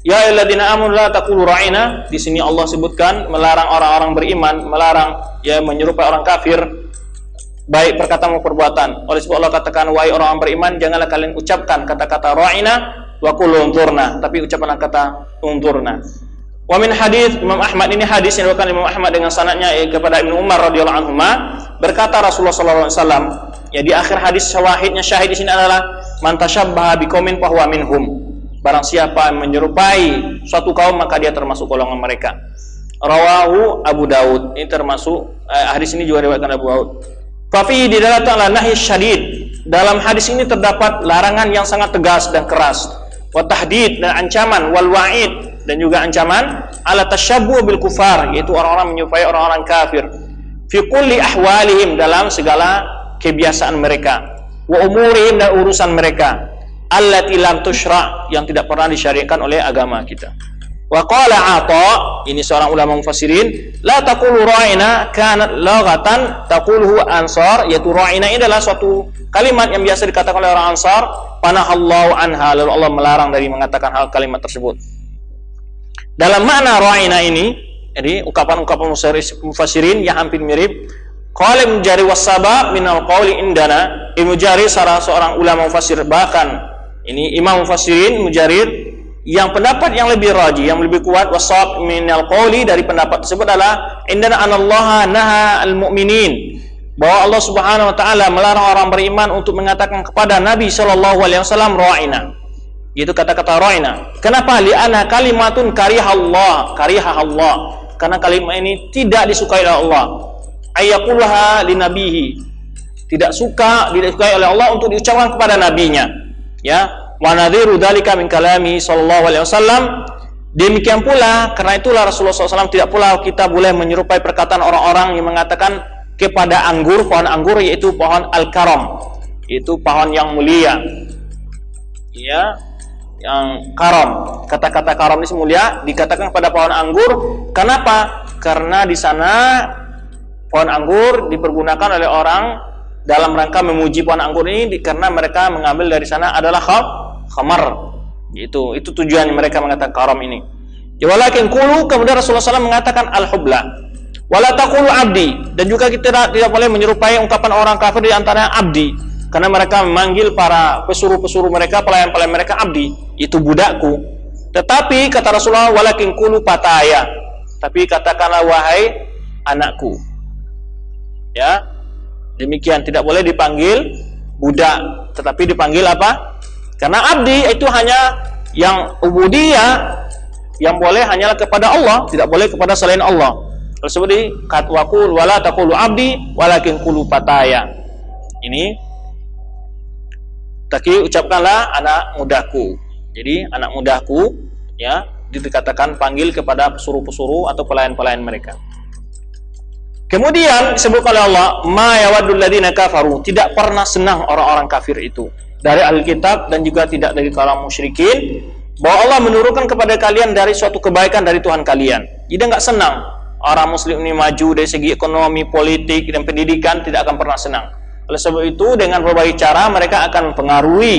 Ya ayyuhalladzina amanu la taqulu ra'ina. Di sini Allah sebutkan melarang orang-orang beriman, melarang ya menyerupai orang kafir baik perkataan maupun perbuatan. Oleh sebab Allah katakan, wahai orang beriman, janganlah kalian ucapkan kata-kata ra'ina wa qulu unzurna, tapi ucapkanlah kata unzurna. Wa min hadis Imam Ahmad, ini hadis yang diriwayatkan Imam Ahmad dengan sanadnya kepada Ibnu Umar radhiyallahu anhuma, berkata Rasulullah sallallahu alaihi wasallam, ya di akhir hadis syahid di sini adalah man tasyabbaha biqaumin fahuwa minhum. Barang siapa yang menyerupai suatu kaum maka dia termasuk golongan mereka. Rawahu Abu Daud. Ini termasuk hadis ini juga diriwayatkan Abu Daud. Fa fi didalatun ala nahy syadid. Dalam hadis ini terdapat larangan yang sangat tegas dan keras. Wa tahdid, dan ancaman, wal wa'id, dan juga ancaman ala tasyabbuh bil kufar, yaitu orang-orang menyerupai orang-orang kafir. Fi kulli ahwalihim, dalam segala kebiasaan mereka. Wa umurihim, dan urusan mereka. Allati lam tusyra', yang tidak pernah disyariatkan oleh agama kita. Wa qala Atha, ini seorang ulama mufassirin, la taqulu ra'ina kanat laghatan taquluhu ansar, yaitu ra'ina ini adalah suatu kalimat yang biasa dikatakan oleh orang Ansar, panahallahu anha, lalu Allah melarang dari mengatakan hal kalimat tersebut. Dalam makna ra'ina ini, jadi ungkapan-ungkapan mufassirin yang hampir mirip. Qala Ibnu Jarir was-sabab minal qawli indana. Ibnu Jarir salah seorang ulama mufassir, bahkan ini imam mufassirin Ibnu Jarir, yang pendapat yang lebih rajih, yang lebih kuat, wasab minal qawli, dari pendapat tersebut adalah indana anallaha naha al-mu'minin, bahwa Allah Subhanahu wa taala melarang orang beriman untuk mengatakan kepada Nabi sallallahu alaihi wasallam ra'ina. Itu kata-kata ra'ina. Kenapa? Li'anna kalimatun karihallah, Allah. Karena kalimat ini tidak disukai oleh Allah. Ayyaqulaha li nabihi. Tidak disukai oleh Allah untuk diucapkan kepada nabinya. Ya, wa nadhiru dzalika min kalami sallallahu alaihi wasallam. Demikian pula, karena itulah Rasulullah SAW tidak pula kita boleh menyerupai perkataan orang-orang yang mengatakan kepada anggur, pohon anggur, yaitu pohon al-karam, itu pohon yang mulia, ya, yang karam. Kata-kata karam ini mulia dikatakan pada pohon anggur. Kenapa? Karena di sana pohon anggur dipergunakan oleh orang dalam rangka memuji pohon anggur ini, karena mereka mengambil dari sana adalah khamar. Itu tujuan mereka mengatakan karam ini. Ya, walakin qulu, kemudian Rasulullah SAW mengatakan al-hubla. Wala taqulu abdi, dan juga kita tidak boleh menyerupai ungkapan orang kafir di antaranya abdi, karena mereka memanggil para pesuruh-pesuruh mereka, pelayan-pelayan mereka abdi, itu budakku. Tetapi kata Rasulullah, walakin qulu pataya, tapi katakanlah wahai anakku. Ya, demikian, tidak boleh dipanggil budak, tetapi dipanggil apa? Karena abdi itu hanya yang ubudiyah, yang boleh hanyalah kepada Allah, tidak boleh kepada selain Allah. Tersebut di katwakul wala taqulu abdi walakin qulu pataya. Ini taki ucapkanlah anak mudaku. Jadi anak mudaku, ya, dikatakan panggil kepada pesuruh-pesuruh atau pelayan-pelayan mereka. Kemudian disebutkan oleh Allah, ma yawaddul ladzina kafaru, tidak pernah senang orang-orang kafir itu dari ahli kitab dan juga tidak dari kaum musyrikin, bahwa Allah menurunkan kepada kalian dari suatu kebaikan dari Tuhan kalian. Jadi enggak senang orang muslim ini maju dari segi ekonomi, politik, dan pendidikan, tidak akan pernah senang. Oleh sebab itu, dengan berbagai cara mereka akan mempengaruhi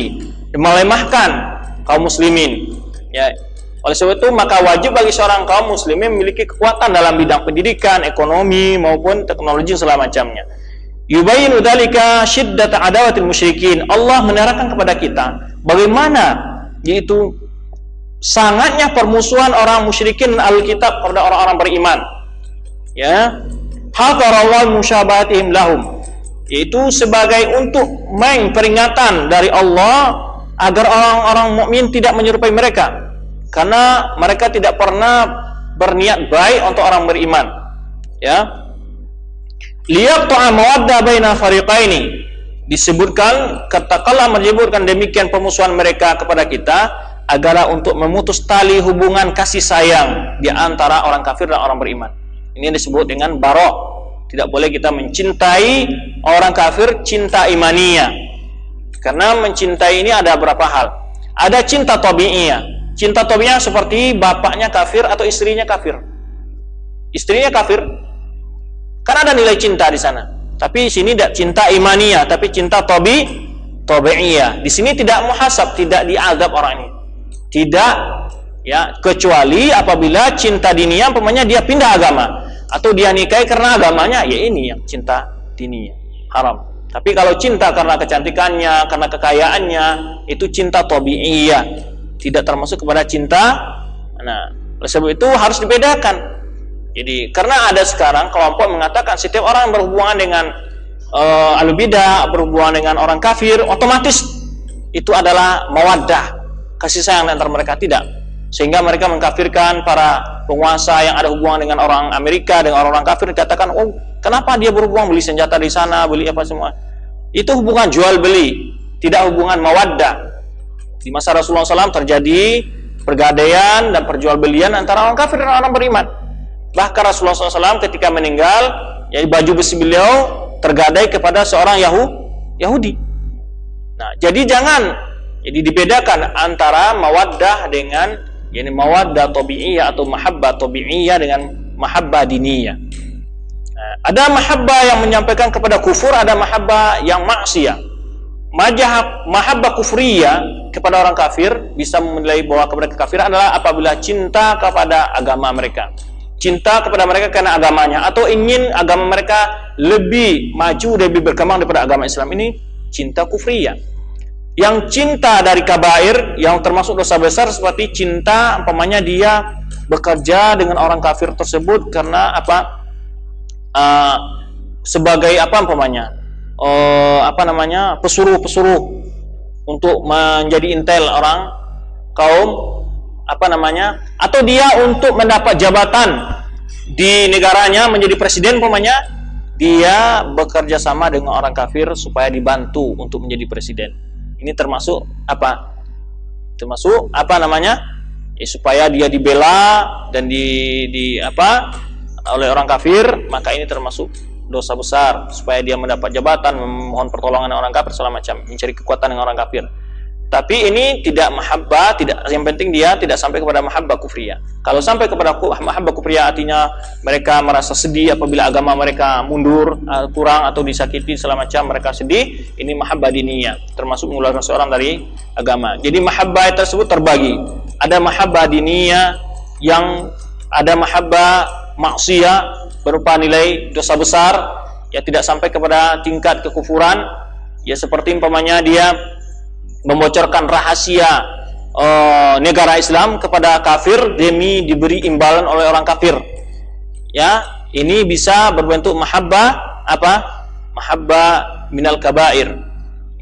dan melemahkan kaum muslimin. Ya, oleh sebab itu, maka wajib bagi seorang kaum muslimin memiliki kekuatan dalam bidang pendidikan, ekonomi, maupun teknologi segala macamnya. Yubayinu dzalika syiddata adawatil musyrikin. Allah menerangkan kepada kita bagaimana yaitu sangatnya permusuhan orang musyrikin dan ahli kitab kepada orang-orang beriman. Ya, hadarallahu musyabahatihim lahum, yaitu sebagai untuk peringatan dari Allah agar orang-orang mukmin tidak menyerupai mereka, karena mereka tidak pernah berniat baik untuk orang beriman. Ya, liyaqta'a mawadda baina fariqaini, disebutkan katakanlah menyebutkan demikian permusuhan mereka kepada kita agar untuk memutus tali hubungan kasih sayang di antara orang kafir dan orang beriman. Ini disebut dengan barok. Tidak boleh kita mencintai orang kafir cinta imaniyah, karena mencintai ini ada beberapa hal. Ada cinta tabi'iyah. Cinta tabi'iyah seperti bapaknya kafir atau istrinya kafir. Istrinya kafir, kan ada nilai cinta di sana. Tapi di sini tidak cinta imaniyah, tapi cinta tabi'iyah. Di sini tidak muhasab, tidak diazab orang ini. Tidak Ya, kecuali apabila cinta diniyah umpamanya dia pindah agama atau dia nikahi karena agamanya, ya ini yang cinta diniyah, haram. Tapi kalau cinta karena kecantikannya, karena kekayaannya, itu cinta tabi'iyah, tidak termasuk kepada cinta. Nah, oleh sebab itu harus dibedakan. Jadi karena ada sekarang kelompok mengatakan setiap orang yang berhubungan dengan ahlu bidah, berhubungan dengan orang kafir, otomatis itu adalah mawaddah, kasih sayang antara mereka. Tidak. Sehingga mereka mengkafirkan para penguasa yang ada hubungan dengan orang Amerika, dengan orang-orang kafir, dikatakan, oh kenapa dia berhubungan, beli senjata di sana, beli apa semua. Itu hubungan jual beli, tidak hubungan mawaddah. Di masa Rasulullah SAW terjadi pergadaian dan perjualbelian antara orang kafir dan orang beriman. Bahkan Rasulullah SAW ketika meninggal, ya, baju besi beliau tergadai kepada seorang Yahudi. Nah, jadi dibedakan antara mawaddah dengan mawaddah tabi'iyah atau mahabbah tabi'iyah dengan mahabbah diniyah. Nah, ada mahabbah yang menyampaikan kepada kufur, ada mahabbah yang maksiyah. Mahabbah kufriyah kepada orang kafir bisa menilai bahwa kepada kekafiran adalah apabila cinta kepada agama mereka, cinta kepada mereka karena agamanya, atau ingin agama mereka lebih maju, lebih berkembang daripada agama Islam. Ini cinta kufriyah. Yang cinta dari kabair, yang termasuk dosa besar, seperti cinta umpamanya dia bekerja dengan orang kafir tersebut karena apa? Sebagai apa umpamanya? Pesuruh untuk menjadi intel orang kaum atau dia untuk mendapat jabatan di negaranya menjadi presiden umpamanya, dia bekerja sama dengan orang kafir supaya dibantu untuk menjadi presiden. Ini termasuk apa? Termasuk supaya dia dibela dan oleh orang kafir, maka ini termasuk dosa besar, supaya dia mendapat jabatan, memohon pertolongan orang kafir segala macam, mencari kekuatan dengan orang kafir. Tapi ini tidak mahabbah, yang penting dia tidak sampai kepada mahabbah kufriyah. Kalau sampai kepada mahabbah kufriyah, artinya mereka merasa sedih apabila agama mereka mundur, kurang atau disakiti segala macam, mereka sedih. Ini mahabbah diniyah, termasuk mengeluarkan seorang dari agama. Jadi mahabbah tersebut terbagi. Ada mahabbah diniyah yang ada mahabbah maksiyah berupa nilai dosa besar, ya tidak sampai kepada tingkat kekufuran, ya seperti umpamanya dia membocorkan rahasia negara Islam kepada kafir demi diberi imbalan oleh orang kafir. Ya, ini bisa berbentuk mahabbah mahabbah minal kabair.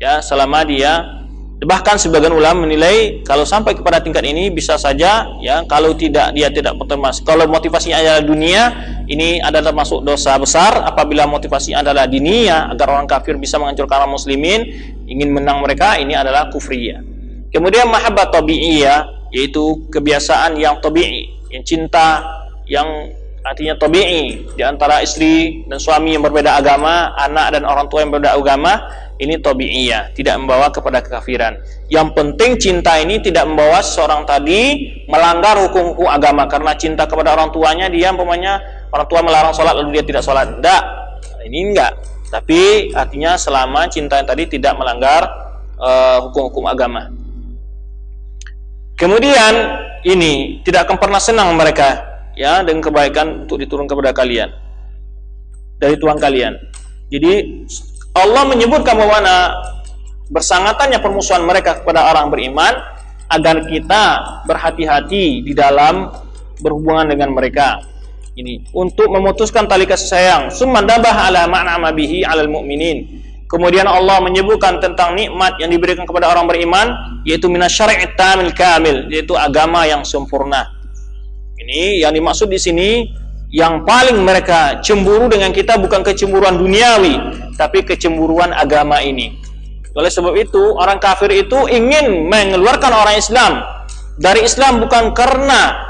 Ya, selama dia, bahkan sebagian ulama menilai kalau sampai kepada tingkat ini bisa saja, ya, kalau dia tidak termasuk, kalau motivasinya adalah dunia, ini adalah termasuk dosa besar. Apabila motivasinya adalah diniyah agar orang kafir bisa menghancurkan orang muslimin, ingin menang mereka, ini adalah kufriyah. Kemudian mahabbah tabi'iyah, yaitu kebiasaan yang tabi'i, yang cinta yang artinya tabi'i di antara istri dan suami yang berbeda agama, anak dan orang tua yang berbeda agama. Ini tabi'iyah, tidak membawa kepada kekafiran. Yang penting cinta ini tidak membawa seseorang tadi melanggar hukum-hukum agama karena cinta kepada orang tuanya, dia umpamanya orang tua melarang sholat lalu dia tidak sholat. Enggak, ini enggak. Tapi artinya selama cinta yang tadi tidak melanggar hukum-hukum agama. Kemudian ini tidak akan pernah senang mereka, ya, dengan kebaikan untuk diturun kepada kalian dari Tuhan kalian. Jadi Allah menyebutkan bahwa bersangatannya permusuhan mereka kepada orang beriman agar kita berhati-hati di dalam berhubungan dengan mereka. Ini untuk memutuskan tali kasih sayang. Summa dabah ala ma'na'ama bihi 'alal mu'minin. Kemudian Allah menyebutkan tentang nikmat yang diberikan kepada orang beriman, yaitu minasyari'it tamil kamil, yaitu agama yang sempurna. Ini yang dimaksud di sini, yang paling mereka cemburu dengan kita bukan kecemburuan duniawi, tapi kecemburuan agama ini. Oleh sebab itu, orang kafir itu ingin mengeluarkan orang Islam dari Islam bukan karena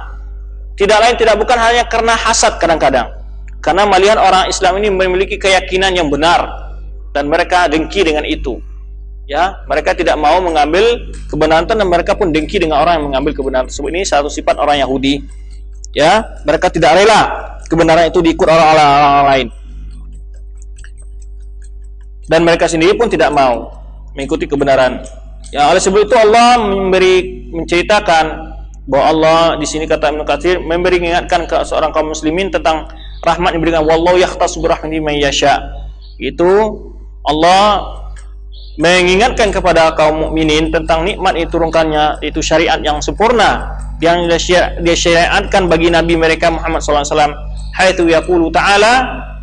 bukan hanya karena hasad kadang-kadang. Karena melihat orang Islam ini memiliki keyakinan yang benar dan mereka dengki dengan itu. Ya, mereka tidak mau mengambil kebenaran dan mereka pun dengki dengan orang yang mengambil kebenaran tersebut. Ini satu sifat orang Yahudi. Ya, mereka tidak rela kebenaran itu diikut orang lain. Dan mereka sendiri pun tidak mau mengikuti kebenaran. Ya, oleh sebab itu Allah menceritakan bahwa Allah di sini kata Ibnu Katsir memberi ingatkan ke seorang kaum muslimin tentang rahmat yang diberikan, wallahu yahtassu birahmatihi man yasha. Itu Allah mengingatkan kepada kaum mukminin tentang nikmat yang diturunkannya, itu syariat yang sempurna yang dia syariatkan bagi nabi mereka Muhammad sallallahu alaihi wasallam. Haitsu yaqulu ta'ala,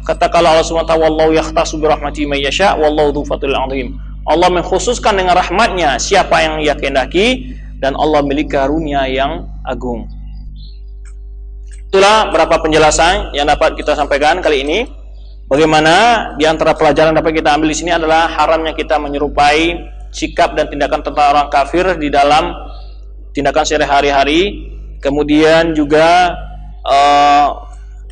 katakanlah Allah Subhanahu wa ta'ala, wallahu yahtassu birahmatihi man yasha wallahu dzul fadlil 'azim. Allah mengkhususkan dengan rahmatnya siapa yang Ia kehendaki, dan Allah memiliki karunia yang agung. Itulah beberapa penjelasan yang dapat kita sampaikan kali ini. Bagaimana di antara pelajaran dapat kita ambil di sini adalah haramnya kita menyerupai sikap dan tindakan tentang orang kafir di dalam tindakan sehari-hari. Kemudian juga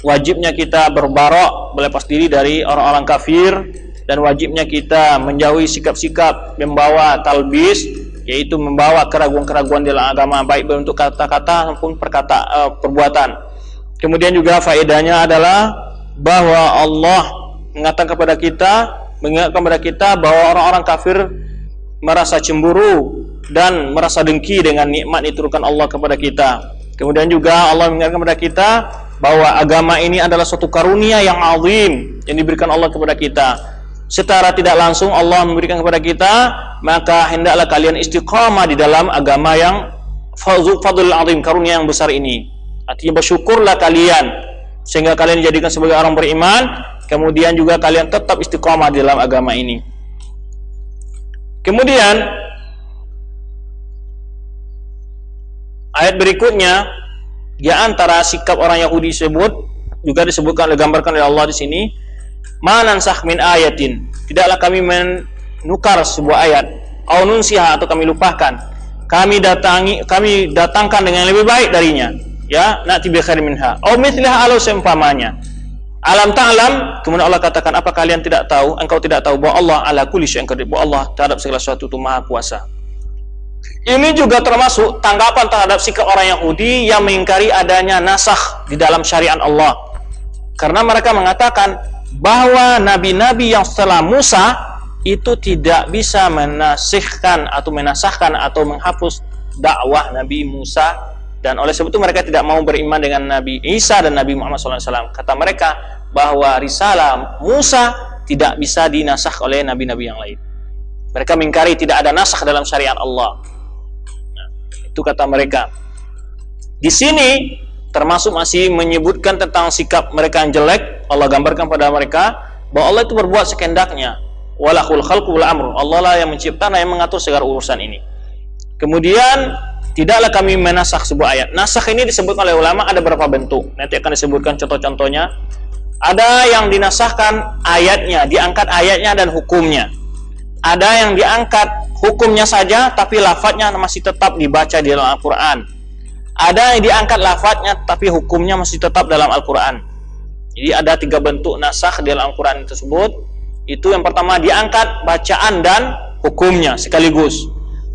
wajibnya kita berbarok, melepas diri dari orang-orang kafir, dan wajibnya kita menjauhi sikap-sikap membawa talbis, yaitu membawa keraguan-keraguan dalam agama, baik bentuk kata-kata maupun perbuatan. Kemudian juga faedahnya adalah bahwa Allah mengingatkan kepada kita bahwa orang-orang kafir merasa cemburu dan merasa dengki dengan nikmat diturunkan Allah kepada kita. Kemudian juga Allah mengingatkan kepada kita bahwa agama ini adalah suatu karunia yang azim yang diberikan Allah kepada kita. Secara tidak langsung Allah memberikan kepada kita, maka hendaklah kalian istiqamah di dalam agama yang fadlul azim, karunia yang besar ini. Artinya bersyukurlah kalian sehingga kalian dijadikan sebagai orang beriman, kemudian juga kalian tetap istiqamah di dalam agama ini. Kemudian ayat berikutnya, di antara sikap orang Yahudi tersebut juga digambarkan oleh Allah di sini, ma nansakh min ayatin, tidaklah kami menukar sebuah ayat, au nunsiha, atau kami lupakan, kami datangkan dengan lebih baik darinya, ya, na'ti bi khairin minha au mithliha, alau seumpamanya. Alam ta'lam, kemudian Allah katakan, apa kalian tidak tahu, engkau tidak tahu bahwa Allah ala kulli syai'in qadir, bahwa Allah terhadap segala sesuatu itu maha kuasa. Ini juga termasuk tanggapan terhadap sikap orang Yahudi yang mengingkari adanya nasakh di dalam syariat Allah, karena mereka mengatakan bahwa nabi-nabi yang setelah Musa itu tidak bisa menasihkan atau menasahkan atau menghapus dakwah Nabi Musa. Dan oleh sebab itu mereka tidak mau beriman dengan Nabi Isa dan Nabi Muhammad SAW. Kata mereka bahwa risalah Musa tidak bisa dinasakh oleh nabi-nabi yang lain. Mereka mengingkari tidak ada nasakh dalam syariat Allah. Nah, itu kata mereka. Di sini termasuk masih menyebutkan tentang sikap mereka yang jelek. Allah gambarkan pada mereka bahwa Allah itu berbuat sekehendaknya. Walahul khalqu wal amru. Allah lah yang mencipta dan yang mengatur segala urusan ini. Kemudian tidaklah kami menasakh sebuah ayat. Nasakh ini disebut oleh ulama ada beberapa bentuk. Nanti akan disebutkan contoh-contohnya. Ada yang dinasahkan ayatnya, diangkat ayatnya dan hukumnya. Ada yang diangkat hukumnya saja, tapi lafadznya masih tetap dibaca di dalam Al-Quran. Ada yang diangkat lafadznya, tapi hukumnya masih tetap dalam Al-Quran. Jadi ada 3 bentuk nasakh di dalam Al-Quran tersebut. Itu yang pertama, diangkat bacaan dan hukumnya sekaligus.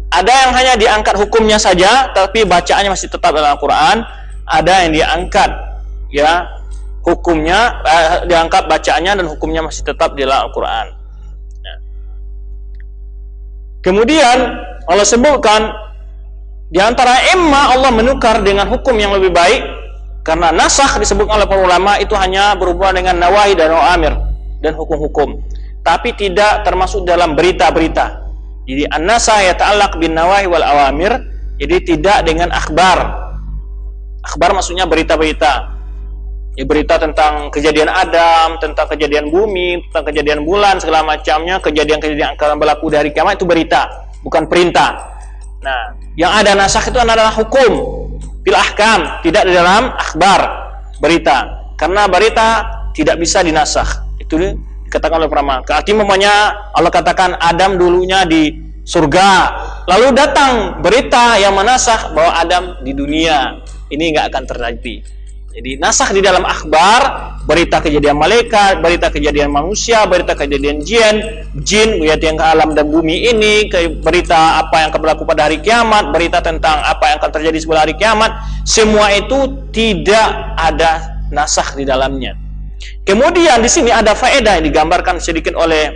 Ada yang hanya diangkat hukumnya saja, tapi bacaannya masih tetap dalam Al-Quran. Ada yang diangkat ya hukumnya, diangkat bacaannya dan hukumnya masih tetap di dalam Al-Quran. Nah. Kemudian Allah sebutkan di antara imma Allah menukar dengan hukum yang lebih baik, karena nasakh disebutkan oleh para ulama itu hanya berhubungan dengan nawahi dan awamir dan hukum-hukum, tapi tidak termasuk dalam berita-berita. Jadi an-nasakh yata'allaq bin nawahi wal awamir, jadi tidak dengan akhbar. Akhbar maksudnya berita-berita. Ya, berita tentang kejadian Adam, tentang kejadian bumi, tentang kejadian bulan, segala macamnya, kejadian-kejadian akan berlaku dari kiamat, itu berita, bukan perintah. Nah, yang ada nasakh itu adalah hukum fil ahkam, tidak di dalam akhbar, berita. Karena berita tidak bisa dinasakh. Itu dikatakan oleh para artinya Allah katakan Adam dulunya di surga, lalu datang berita yang menasakh bahwa Adam di dunia. Ini nggak akan terjadi. Jadi nasakh di dalam akhbar, berita kejadian malaikat, berita kejadian manusia, berita kejadian jin, yaitu yang ke alam dan bumi ini, berita apa yang akan berlaku pada hari kiamat, berita tentang apa yang akan terjadi setelah hari kiamat, semua itu tidak ada nasakh di dalamnya. Kemudian di sini ada faedah yang digambarkan sedikit oleh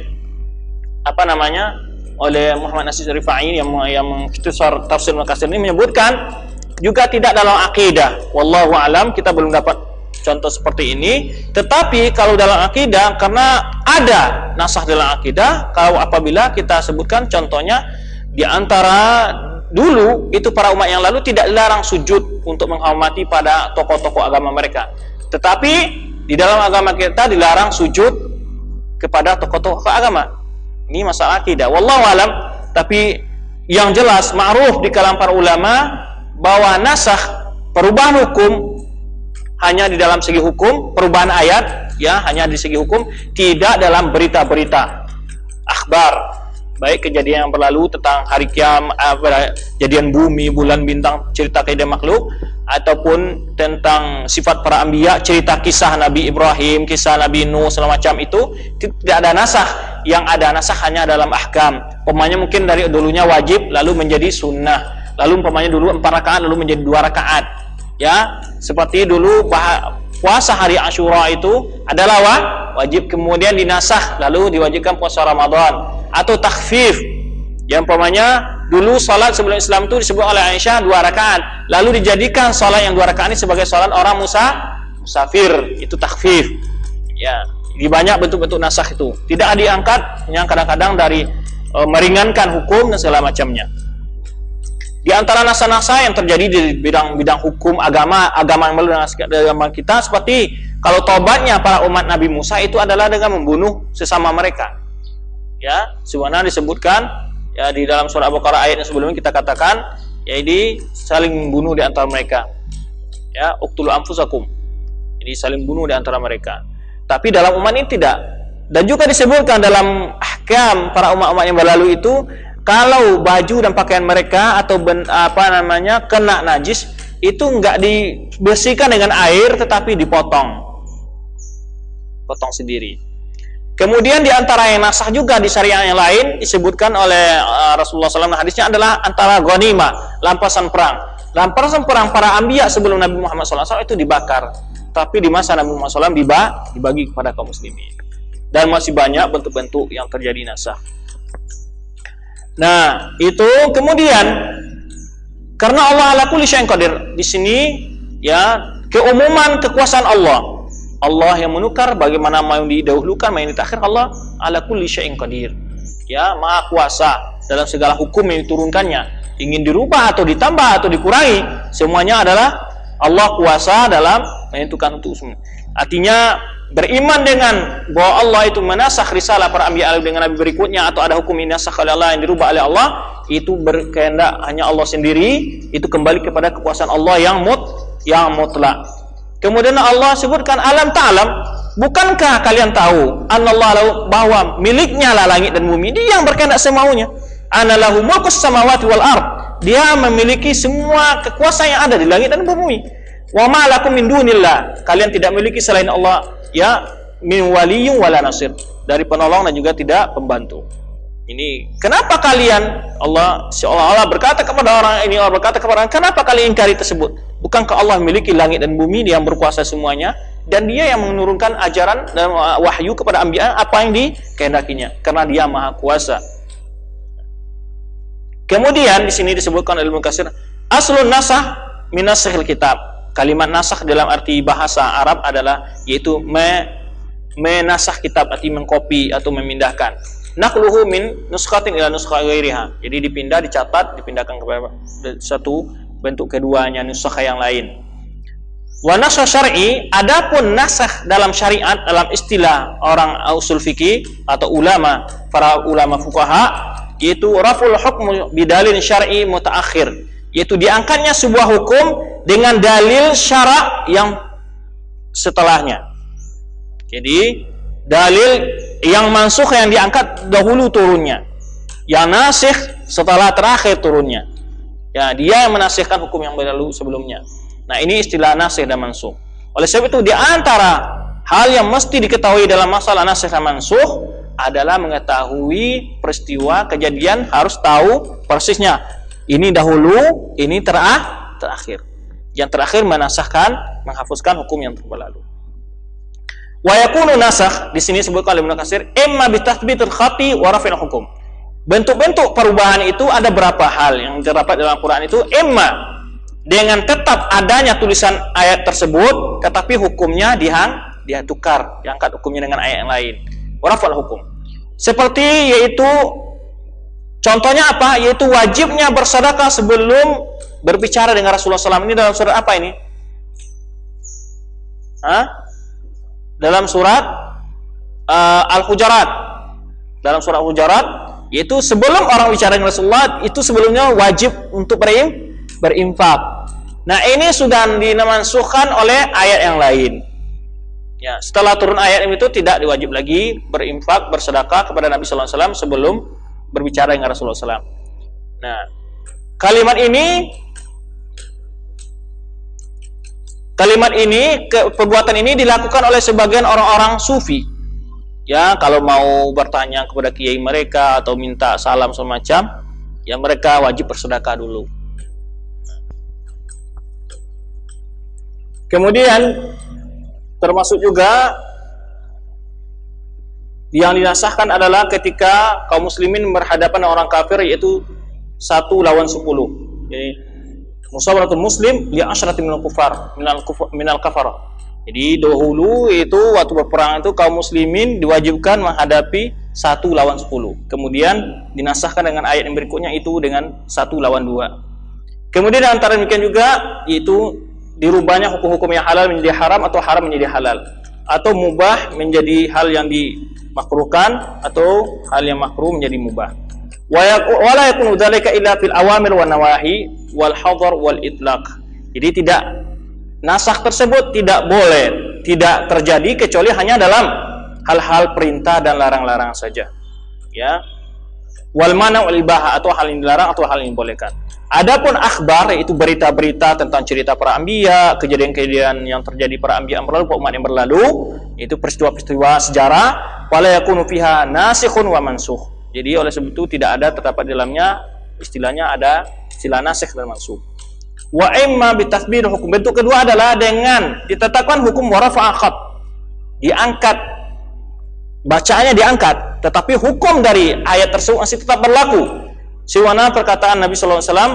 oleh Muhammad Nasir Rifai yang mengikhtisar tafsir Al-Qasir ini, menyebutkan juga tidak dalam akidah. Wallahu alam, kita belum dapat contoh seperti ini. Tetapi kalau dalam akidah, karena ada nasakh dalam akidah, kalau apabila kita sebutkan contohnya, di antara dulu itu para umat yang lalu tidak dilarang sujud untuk menghormati pada tokoh-tokoh agama mereka. Tetapi di dalam agama kita dilarang sujud kepada tokoh-tokoh agama. Ini masalah akidah. Wallahu alam. Tapi yang jelas ma'ruf di kalangan para ulama bahwa nasakh, perubahan hukum, hanya di dalam segi hukum, perubahan ayat ya hanya di segi hukum, tidak dalam berita-berita akhbar, baik kejadian yang berlalu tentang hari kiamat, kejadian bumi, bulan, bintang, cerita kehidupan makhluk, ataupun tentang sifat para anbiya, cerita kisah Nabi Ibrahim, kisah Nabi Nuh, segala macam itu tidak ada nasakh. Yang ada nasakh hanya dalam ahkam. Umpamanya mungkin dari dulunya wajib lalu menjadi sunnah, lalu umpamanya dulu 4 rakaat lalu menjadi 2 rakaat. Ya, seperti dulu puasa hari Asyura itu adalah wajib, kemudian dinasakh lalu diwajibkan puasa Ramadan. Atau takhfif, yang umpamanya dulu salat sebelum Islam itu disebut oleh Aisyah 2 rakaat, lalu dijadikan salat yang 2 rakaat ini sebagai salat orang musafir, itu takhfif. Ya, di banyak bentuk-bentuk nasakh itu tidak diangkat, yang kadang-kadang dari meringankan hukum dan segala macamnya. Di antara nasakh-nasakh yang terjadi di bidang hukum agama yang melalui agama kita, seperti kalau tobatnya para umat Nabi Musa itu adalah dengan membunuh sesama mereka. Ya, sebenarnya disebutkan ya di dalam surah Al-Baqarah ayat yang sebelumnya kita katakan, yaitu saling membunuh di antara mereka. Ya, uqtulu anfusakum. Jadi saling bunuh di antara mereka. Tapi dalam umat ini tidak. Dan juga disebutkan dalam ahkam para umat-umat yang berlalu itu, kalau baju dan pakaian mereka atau kena najis itu enggak dibersihkan dengan air, tetapi potong sendiri. Kemudian di antara yang nasakh juga di syariat yang lain disebutkan oleh Rasulullah SAW, hadisnya adalah antara ghanimah, rampasan perang. Rampasan perang para anbiya sebelum Nabi Muhammad SAW itu dibakar, tapi di masa Nabi Muhammad SAW dibagi kepada kaum muslimin. Dan masih banyak bentuk-bentuk yang terjadi nasakh. Nah, itu kemudian karena Allah ala kulli syai'in qadir, di sini ya keumuman kekuasaan Allah. Allah yang menukar, bagaimana mau yang didahulukan, mau yang ditakhir, Allah ala kulli syai'in qadir. Ya, Maha kuasa dalam segala hukum yang diturunkannya. Ingin dirubah atau ditambah atau dikurangi, semuanya adalah Allah kuasa dalam menentukan untuk semua. Artinya beriman dengan bahwa Allah itu menasakh risalah para anbiya dengan nabi berikutnya, atau ada hukum yang nasakh oleh Allah yang dirubah oleh Allah, itu berkehendak hanya Allah sendiri, itu kembali kepada kekuasaan Allah yang mutlak. Kemudian Allah sebutkan alam ta'lam, bukankah kalian tahu anallahu, bahwa miliknya lah langit dan bumi, dia yang berkehendak semaunya. Anallahu mulkus samawati wal ard, dia memiliki semua kekuasaan yang ada di langit dan bumi. Wa ma lakum min dunillah, kalian tidak memiliki selain Allah ya min waliyyun wala nasir, dari penolong dan juga tidak pembantu. Ini kenapa kalian, Allah seolah-olah berkata kepada orang ini, Allah berkata kepada orang, kenapa kalian ingkari tersebut? Bukankah Allah memiliki langit dan bumi, dia yang berkuasa semuanya, dan dia yang menurunkan ajaran dan wahyu kepada anbiya apa yang dikehendakinya, karena dia maha kuasa. Kemudian di sini disebutkan oleh Ibnu Katsir, aslun nasakh min nasakhil kitab. Kalimat nasakh dalam arti bahasa Arab adalah yaitu menasakh kitab, arti mengkopi atau memindahkan. Naqluhu min nuskhatin ila nuskha ghairiha. Jadi dipindah, dicatat, dipindahkan kepada satu bentuk keduanya, nuskha yang lain. Wa nasakh syar'i, adapun nasakh dalam syariat, dalam istilah orang usul fikih atau ulama, para ulama fuqaha, yaitu raful hukm bidalil syar'i mutaakhir, yaitu diangkatnya sebuah hukum dengan dalil syara' yang setelahnya. Jadi dalil yang mansukh yang diangkat dahulu turunnya, yang nasikh setelah terakhir turunnya. Ya, dia yang menasikhkan hukum yang berlalu sebelumnya. Nah, ini istilah nasikh dan mansukh. Oleh sebab itu, di antara hal yang mesti diketahui dalam masalah nasikh dan mansukh adalah mengetahui peristiwa kejadian, harus tahu persisnya. Ini dahulu, ini terakhir. Yang terakhir menasahkan, menghapuskan hukum yang berlalu. Wa yakunu nasakh, di sini disebutkan oleh Ibnu Katsir, imma bi tathbitil khati wa raf'il hukum. Bentuk-bentuk perubahan itu ada berapa hal yang terdapat dalam Al-Qur'an itu, imma dengan tetap adanya tulisan ayat tersebut, tetapi hukumnya dia tukar, diangkat hukumnya dengan ayat yang lain. Warafal hukum. Seperti yaitu contohnya apa? Yaitu wajibnya bersedekah sebelum berbicara dengan Rasulullah SAW. Ini dalam surat apa ini? Dalam surat Al-Hujurat. Dalam surat Al-Hujurat, yaitu sebelum orang bicara dengan Rasulullah, itu sebelumnya wajib untuk berinfak. Nah, ini sudah dimansuhkan oleh ayat yang lain. Ya, setelah turun ayat itu tidak diwajib lagi berinfak, bersedekah kepada Nabi sallallahu alaihi wasallam sebelum berbicara dengan Rasulullah SAW. Nah, kalimat ini, perbuatan ini dilakukan oleh sebagian orang-orang sufi. Ya, kalau mau bertanya kepada kiai mereka atau minta salam semacam, ya mereka wajib bersedekah dulu. Kemudian termasuk juga yang dinasahkan adalah ketika kaum muslimin berhadapan dengan orang kafir, yaitu 1 lawan 10. Jadi musawaratul muslim li asyrati minal kafar. Jadi dahulu itu waktu berperang itu kaum muslimin diwajibkan menghadapi 1 lawan 10. Kemudian dinasahkan dengan ayat yang berikutnya itu dengan 1 lawan 2. Kemudian antara demikian juga yaitu dirubahnya hukum-hukum yang halal menjadi haram atau haram menjadi halal, atau mubah menjadi hal yang dimakruhkan atau hal yang makruh menjadi mubah. Wala yakunu dzalika illa fil awamir wan nawahi wal hadar wal itlaq. Jadi tidak, nasakh tersebut tidak terjadi kecuali hanya dalam hal-hal perintah dan larang-larang saja. Ya. Wal mana wal ibahah, atau hal yang dilarang atau hal yang dibolehkan. Adapun akhbar, yaitu berita-berita tentang cerita para anbiya, kejadian-kejadian yang terjadi para anbiya yang berlalu, umat yang berlalu, itu peristiwa-peristiwa sejarah, wala yakunu fiha nasikhun wa mansukh. Jadi oleh sebab itu tidak ada terdapat di dalamnya istilahnya ada istilah nasikh dan mansukh. Wa imma bitasbir hukum. Bentuk kedua adalah dengan ditetapkan hukum warafa khat. Diangkat, bacaannya diangkat, tetapi hukum dari ayat tersebut masih tetap berlaku. Siwana perkataan Nabi sallallahu alaihi wasallam,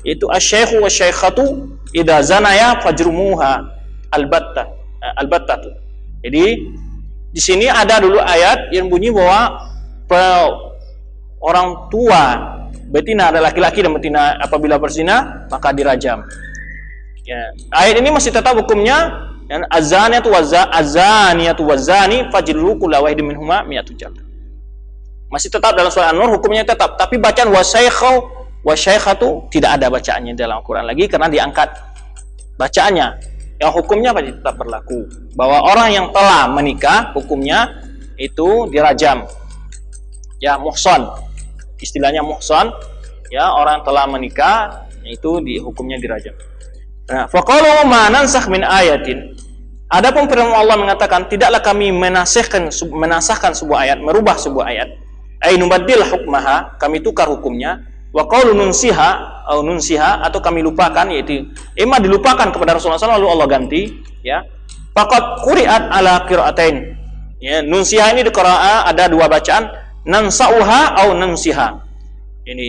itu asy-syaikhu wasy-syaikhatu idza zanaya fajrumuha albattah. Jadi di sini ada dulu ayat yang bunyi bahwa orang tua betina ada laki-laki dan betina apabila berzina maka dirajam. Ya, ayat ini masih tetap hukumnya, azaniyatu wazani fajlidu kulla wahidin minhuma mi'atu jaldah. Masih tetap dalam surah An-Nur, hukumnya tetap, tapi bacaan wasyaikhatu tidak ada bacaannya dalam Al-Quran lagi karena diangkat bacaannya. Yang hukumnya pasti tetap berlaku, bahwa orang yang telah menikah hukumnya itu dirajam. Ya, muhsan. Istilahnya muhsan, ya, orang telah menikah itu hukumnya dirajam. Nah, faqalu ma nansakh min ayatin. Adapun firman Allah mengatakan, tidaklah kami menasahkan sebuah ayat, merubah sebuah ayat. Ai nubaddil hukmaha, kami tukar hukumnya. Wa qaulu nunsiha atau kami lupakan, yaitu imma dilupakan kepada Rasulullah SAW lalu Allah ganti, ya. Faqad quri'at ala qira'atain. Ya, nunsiha ini di qiraah ada dua bacaan, nansauha atau nunsiha. Ini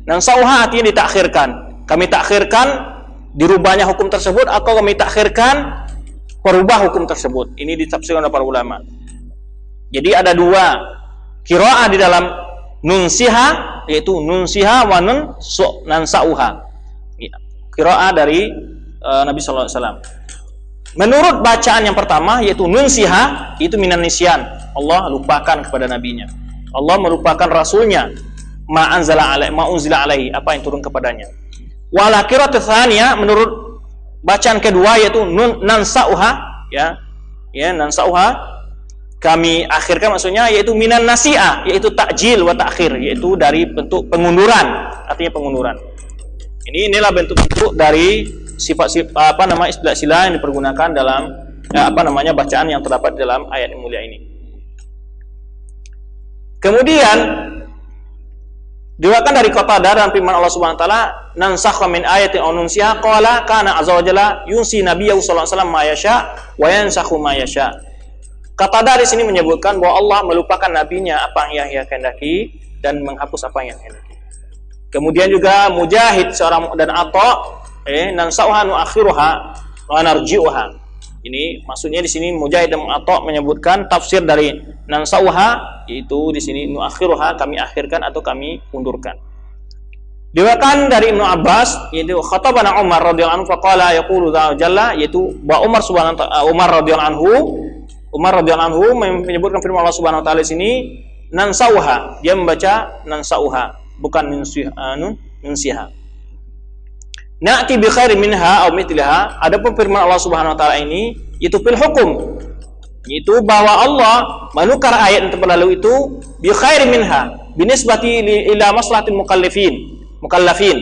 nansauha artinya ditakhirkan. Kami takhirkan dirubahnya hukum tersebut, atau kami takhirkan perubah hukum tersebut. Ini ditafsirkan oleh para ulama. Jadi ada dua qiraah di dalam nunsiha, yaitu nunsiha wa nansauha. Qiraah dari Nabi sallallahu alaihi wasallam. Menurut bacaan yang pertama yaitu nunsiha, itu minan nisyan. Allah lupakan kepada nabinya. Allah melupakan rasulnya ma unzila alaihi, apa yang turun kepadanya. Wala qiraat tsaniyah, menurut bacaan kedua yaitu nansauha, ya nansauha kami akhirkan, maksudnya yaitu minan nasi'ah, yaitu takjil wa ta'khir, yaitu dari bentuk pengunduran, artinya pengunduran. Inilah bentuk-bentuk dari sifat-sifat istilah-istilah yang dipergunakan dalam bacaan yang terdapat dalam ayat yang mulia ini. Kemudian diriwayatkan dari Qatadah dalam firman Allah Subhanahu wa taala, nansakha min ayatin aw nunsiha qala kana azza wa jalla yunsi nabiyyu sallallahu alaihi wasallam ma yasha wa yansakhu ma yasha. Qatadah di sini menyebutkan bahwa Allah melupakan nabinya apa yang ia kehendaki dan menghapus apa yang kehendaki. Kemudian juga Mujahid dan Atha nansauha nuakhiruha wa narji'uha. Ini maksudnya di sini Mujahid dan Atha menyebutkan tafsir dari nansauha, yaitu di sini nuakhiruha, kami akhirkan atau kami undurkan. Diriwayatkan dari Ibnu Abbas, yaitu khatabana Umar radhiyallahu anhu faqala yaqulu jalla, yaitu bahwa Umar radhiyallahu anhu menyebutkan firman Allah Subhanahu wa taala di sini nansauha, dia membaca nansauha bukan nunsiha. Na'ti bi khairin minha aw mithliha. Adapun firman Allah Subhanahu wa taala ini yaitu fil hukum, yaitu bahwa Allah menukar ayat yang terlalu itu bi khairin minha binisbati ila maslahatil mukallafin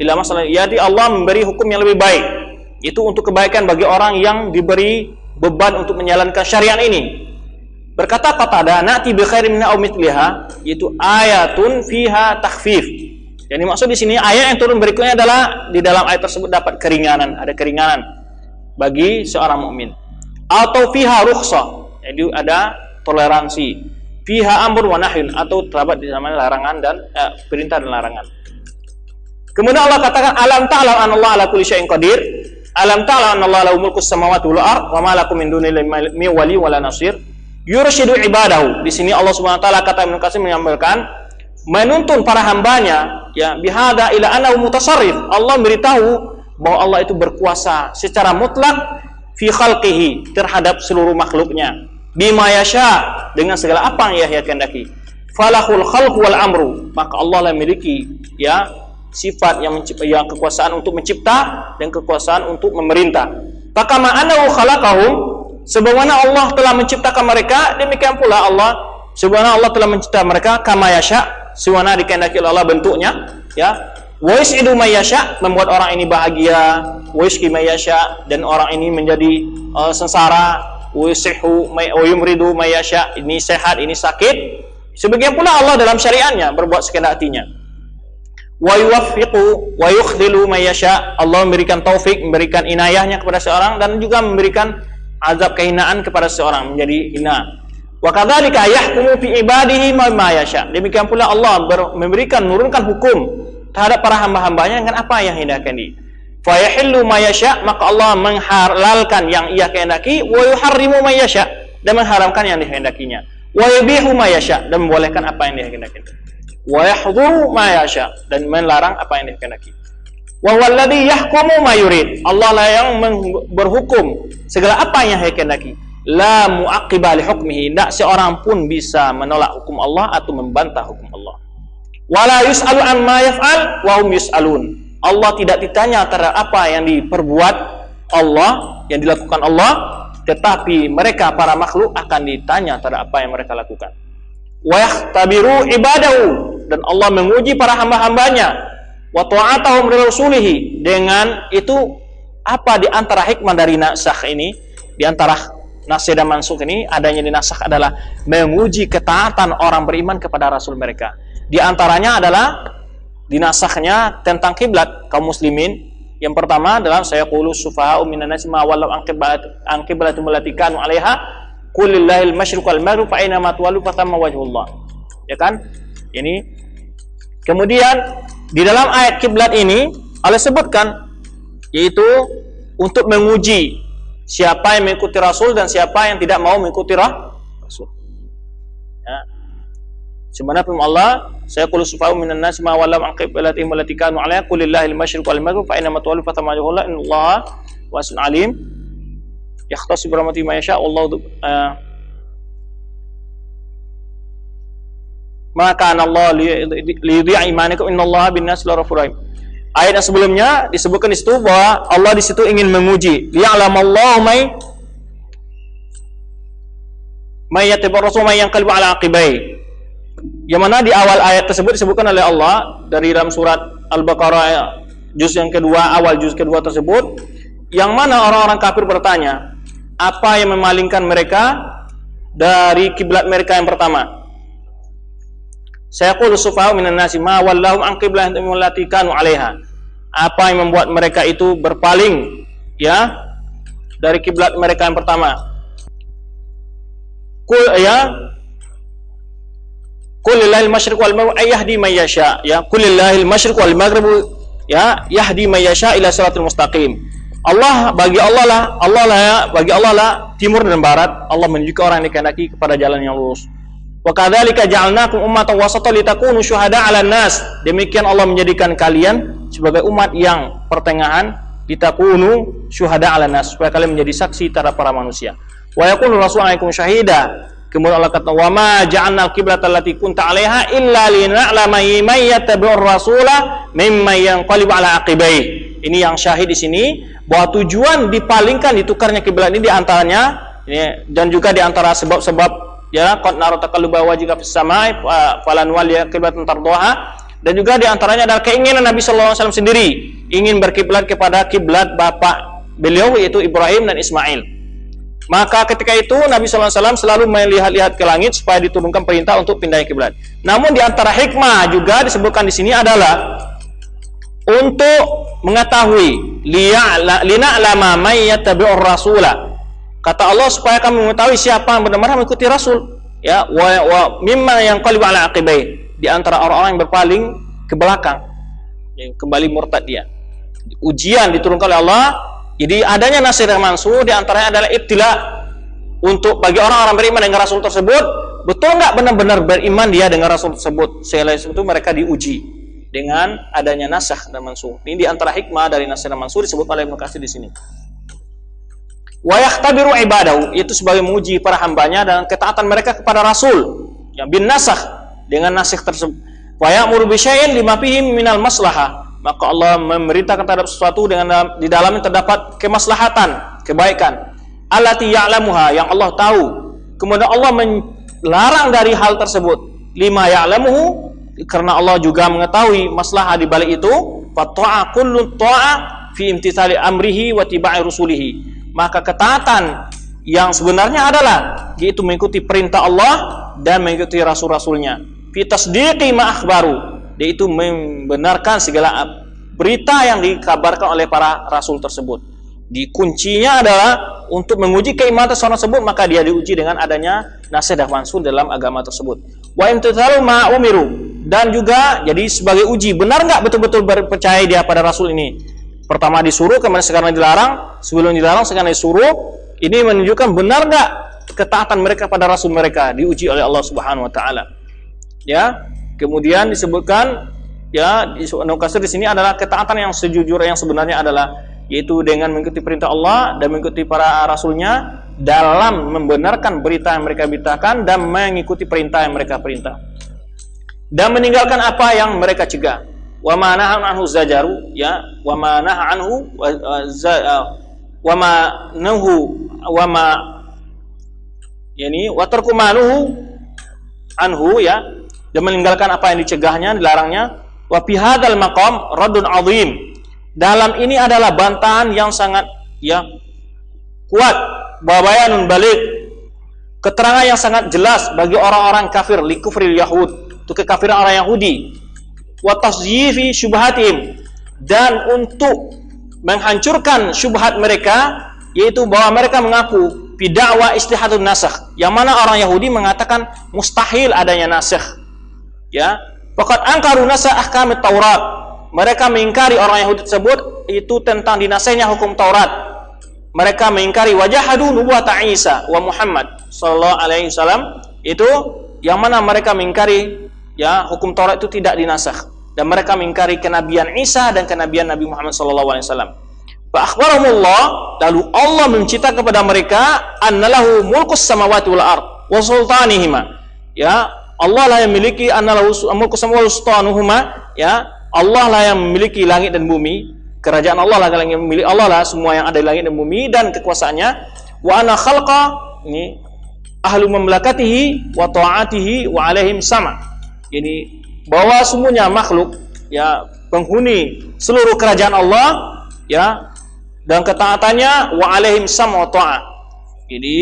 ila maslahat, jadi Allah memberi hukum yang lebih baik itu untuk kebaikan bagi orang yang diberi beban untuk menjalankan syariat ini. Berkata Qatadah, na'ti bi khairin minha aw mithliha, yaitu ayatun fiha takhfif. Jadi maksud di sini ayat yang turun berikutnya adalah di dalam ayat tersebut dapat keringanan, ada keringanan bagi seorang mukmin. Atau fiha rukhsah, jadi ada toleransi. Fiha amr wa nahyun, atau terdapat di dalamnya larangan dan perintah dan larangan. Kemudian Allah katakan alam ta'lam anna Allah ala kulli syai'in qadir. Alam ta'lam anna Allah lahu mulkus samawati wal ard wa ma lakum min dunillahi min wali wala nasir. Yurshidu ibadahu. Di sini Allah Subhanahu wa taala kata Ibnu Katsir menyampaikan menuntun para hambanya ya bihada ila annahu mutasarrif. Allah beritahu bahwa Allah itu berkuasa secara mutlak fi khalqihi, terhadap seluruh makhluknya, bima yasha, dengan segala apa yang Ia kehendaki. Falahul khalqu wal amru, maka Allah memiliki ya sifat yang kekuasaan untuk mencipta dan kekuasaan untuk memerintah. Fakama annahu khalaqahum, sebagaimana Allah telah menciptakan mereka, demikian pula sebagaimana Allah telah mencipta mereka kama yasha, sebagaimana dikehendaki Allah bentuknya ya. Wa yas'idu may yasha, membuat orang ini bahagia, wa yashqi may yasha, dan orang ini menjadi sengsara, wa yusihhu wa yumridu may yasha, ini sehat, ini sakit. Sebagian pula Allah dalam syariatnya berbuat sekehendak hatinya. Wa yuwaffiqu wa yukhdilu may yasha, Allah memberikan taufik, memberikan inayahnya kepada seorang, dan juga memberikan azab kehinaan kepada seorang, menjadi hina. Wa kadzalika yahkumu fi ibadihi ma yasha, demikian pula Allah menurunkan hukum terhadap para hamba-hambanya dengan apa yang dikehendaki. Fa yahillu ma yasha, maka Allah menghalalkan yang Ia kehendaki, wa yuharrimu ma yasha, dan mengharamkan yang dikehendakinya. Wa yubihu ma yasha, dan membolehkan apa yang dikehendaki. Wa yahdhuru ma yasha, dan melarang apa yang dikehendaki. Wa huwa alladhi yahkumu ma yurid, Allah lah yang berhukum segala apa yang Ia kehendaki. La mu'aqqiba li hukmihi, tidak seorang pun bisa menolak hukum Allah atau membantah hukum Allah. Wala yus'alu amma yaf'al wa hum yus'alun, Allah tidak ditanya terhadap apa yang diperbuat Allah, yang dilakukan Allah, tetapi mereka para makhluk akan ditanya terhadap apa yang mereka lakukan. Wa yahtabiru ibadahu, dan Allah menguji para hamba-hambanya. Wa ta'atahum li rasulihi, dengan itu apa di antara hikmah dari nasakh ini, di antara nasakh dan mansukh ini, adanya di nasakh adalah menguji ketaatan orang beriman kepada rasul mereka. Di antaranya adalah dinasakhnya tentang kiblat kaum muslimin. Yang pertama adalah saya qulu sufaha'u minan nasi ma wallau an qiblatum allati kanu 'alaiha qul lillahil masyriq wal maghrib fa aina ma tuwallu fa thamma wajhullah. Ya kan? Ini. Kemudian di dalam ayat kiblat ini Allah sebutkan yaitu untuk menguji siapa yang mengikuti rasul dan siapa yang tidak mau mengikuti rasul. Ya. Sebenarnya firman Allah, saya qulu sufa'u minan nas ma wallam an qiblatihim allati kanu 'alaiha qul lillahil masyriq wal maghrib fa aina ma tuwallu fa thamma wajhullah innallaha wasi'un 'alim yakhtassu bi rahmatihi ma yasha wallahu ma kana Allah li yudhi'a imanakum innallaha bin-nasi lara'ufur rahim. Ayat yang sebelumnya disebutkan di situ bahwa Allah di situ ingin menguji, liya'lamallahu may yattabi'ur-rasul may yanqalibu 'ala 'aqibai. Yang mana di awal ayat tersebut disebutkan oleh Allah dari dalam surat Al-Baqarah juz yang kedua, awal juz kedua tersebut, yang mana orang-orang kafir bertanya, apa yang memalingkan mereka dari kiblat mereka yang pertama? Saya qulu sufaha'u minan nasi ma wallahum an qiblatihim allati kanu 'alaiha. Apa yang membuat mereka itu berpaling ya dari kiblat mereka yang pertama? Qul lillahil masyriq wal maghrib ayyahdi may yasha, ya qul lillahil masyriq wal maghrib ya yahdi may yasha ila siratal mustaqim. Bagi Allah lah timur dan barat, Allah menunjukkan orang yang dikehendaki kepada jalan yang lurus. Wa kadzalika ja'alnakum ummatan wasatan litakunu syuhada 'alan nas. Demikian Allah menjadikan kalian sebagai umat yang pertengahan, litakunu syuhada 'alan nas, supaya kalian menjadi saksi terhadap para manusia. Wa yakunu rasul 'alaikum syahida. Kemudian Allah kata, "Wa ma ja'alnal qiblata allati kunta 'alaiha illa lina'lama man yattabi'ur rasula mimman yanqalibu 'ala aqibaihi." Ini yang syahid di sini, bahwa tujuan dipalingkan ditukarnya kiblat ini diantaranya ini, dan juga diantara sebab-sebab ya qad nara taqalluba wajhika fis samai falan waliya qiblatan tardaha, dan juga diantaranya adalah keinginan Nabi sallallahu alaihi wasallam sendiri ingin berkiblat kepada kiblat bapak beliau yaitu Ibrahim dan Ismail. Maka ketika itu Nabi sallallahu alaihi wasallam selalu melihat-lihat ke langit supaya diturunkan perintah untuk pindah kiblat. Namun diantara hikmah juga disebutkan di sini adalah untuk mengetahui lina'lama may yattabi'ur rasula. Kata Allah supaya kami mengetahui siapa yang benar-benar mengikuti Rasul, ya, wa mimma yanqalibu 'ala aqibai, di antara orang-orang yang berpaling ke belakang, yang kembali murtad dia. Ujian diturunkan oleh Allah. Jadi adanya nasih dan mansukh di antaranya adalah ibtila untuk bagi orang-orang beriman dengan Rasul tersebut, betul nggak benar-benar beriman dia dengan Rasul tersebut. Selain itu mereka diuji dengan adanya nasakh dan mansukh. Ini di antara hikmah dari nasakh dan mansukh disebut oleh Ibnu Katsir di sini. Wa yakhtabiru ibadahu, itu sebagai menguji para hambanya dan ketaatan mereka kepada Rasul yang bin nasakh, dengan nasikh tersebut. Wa ya'muru bi syai'in lima fihi minal maslahah, maka Allah memerintahkan terhadap sesuatu dengan di dalamnya terdapat kemaslahatan, kebaikan. Allati ya'lamuha, yang Allah tahu. Kemudian Allah melarang dari hal tersebut. Lima ya'lamuhu, karena Allah juga mengetahui maslahah di balik itu. Fa ta'a kullu ta'a fi imtithali amrihi wa tiba'i rusulihi. Maka ketaatan yang sebenarnya adalah yaitu mengikuti perintah Allah dan mengikuti rasul-rasulnya. Fi tasdiqi ma akhbaru, yaitu membenarkan segala berita yang dikabarkan oleh para rasul tersebut. Di kuncinya adalah untuk menguji keimanan seorang tersebut, maka dia diuji dengan adanya nasih dan mansukh dalam agama tersebut. Wa imtithalu ma umiru, dan juga jadi sebagai uji, benar nggak betul-betul percaya dia pada rasul ini. Pertama disuruh, kemudian sekarang dilarang, sebelum dilarang sekarang disuruh. Ini menunjukkan benar nggak ketaatan mereka pada rasul mereka, diuji oleh Allah Subhanahu wa taala. Ya. Kemudian disebutkan ya di Ibnu Katsir di sini adalah ketaatan yang sejujurnya yang sebenarnya adalah yaitu dengan mengikuti perintah Allah dan mengikuti para rasulnya dalam membenarkan berita yang mereka beritakan dan mengikuti perintah yang mereka perintah dan meninggalkan apa yang mereka cegah. Wa ma naha anhu zajaru, ya, wa ma naha anhu wa ma nahu wa ma yani wa tarku manuhu anhu, ya, dan meninggalkan apa yang dicegahnya, dilarangnya. Wa fi hadzal maqam raddun azim, dalam ini adalah bantahan yang sangat ya kuat, bayanun balik, keterangan yang sangat jelas bagi orang-orang kafir, li kufril yahud, untuk kekafiran orang Yahudi. Wa tasyifi syubhatihim, dan untuk menghancurkan syubhat mereka, yaitu bahwa mereka mengaku bid'wa istihadatun nasakh, yang mana orang Yahudi mengatakan mustahil adanya nasakh, ya. Faqad angkaru nasakh ahkamit Taurat, mereka mengingkari orang Yahudi tersebut itu tentang dinasihnya hukum Taurat. Mereka mengingkari wajahadu nubuwata Isa wa Muhammad sallallahu alaihi wasallam, itu yang mana mereka mengingkari ya hukum Taurat itu tidak dinasakh, dan mereka mengingkari kenabian Isa dan kenabian Nabi Muhammad sallallahu alaihi wasallam. Fa akhbarahumullah, lalu Allah menceritakan kepada mereka annalahu mulkus samawati wal ard wa sultanihima, ya, Allah lah yang memiliki annalahu mulkus samawati wa sultanuhuma, ya, Allah lah yang memiliki langit dan bumi, kerajaan Allah lah yang memiliki, Allah lah semua yang ada di langit dan bumi dan kekuasaannya. Wa ana khalqa, ini ahlu mamlakatihi wa ta'atihi wa alaihim sama, ini bahwa semuanya makhluk, ya, penghuni seluruh kerajaan Allah, ya, dan ketaatannya wa alaihim sama wa ta'ah. Ini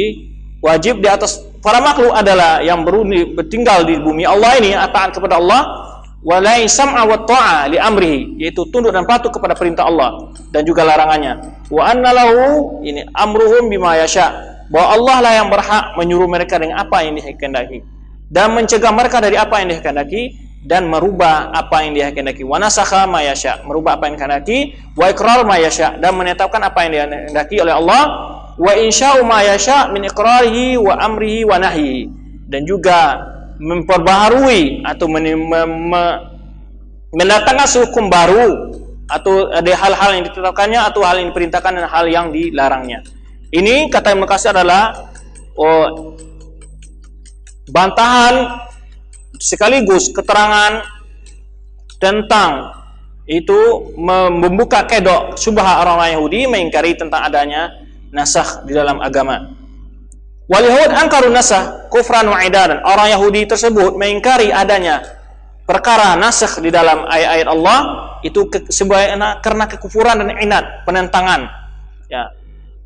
wajib di atas para makhluk adalah yang bertinggal di bumi Allah ini taat kepada Allah, wa la sam'a wa ta'ah li amrihi, yaitu tunduk dan patuh kepada perintah Allah dan juga larangannya. Wa anna lahu, ini amruhum bima yasha, bahwa Allah lah yang berhak menyuruh mereka dengan apa yang dikehendaki dan mencegah mereka dari apa yang dikehendaki, dan merubah apa yang dia kehendaki. Wa nasakha ma yasha, merubah apa yang dikehendaki. Wa iqrar ma yasha, dan menetapkan apa yang dikehendaki oleh Allah. Wa insya'u ma yasha min iqrarihi wa amrihi wa nahyihi, dan juga memperbaharui atau mendatangkan hukum baru, atau ada hal-hal yang ditetapkannya atau hal yang diperintahkan dan hal yang dilarangnya. Ini kata Ibnu Katsir adalah bantahan sekaligus keterangan tentang itu membuka kedok syubhat orang Yahudi mengingkari tentang adanya nasakh di dalam agama. Wal yahud angkaru nasakh kufran wa idadan. Orang Yahudi tersebut mengingkari adanya perkara nasakh di dalam ayat-ayat Allah itu karena kekufuran dan inat, penentangan. Ya.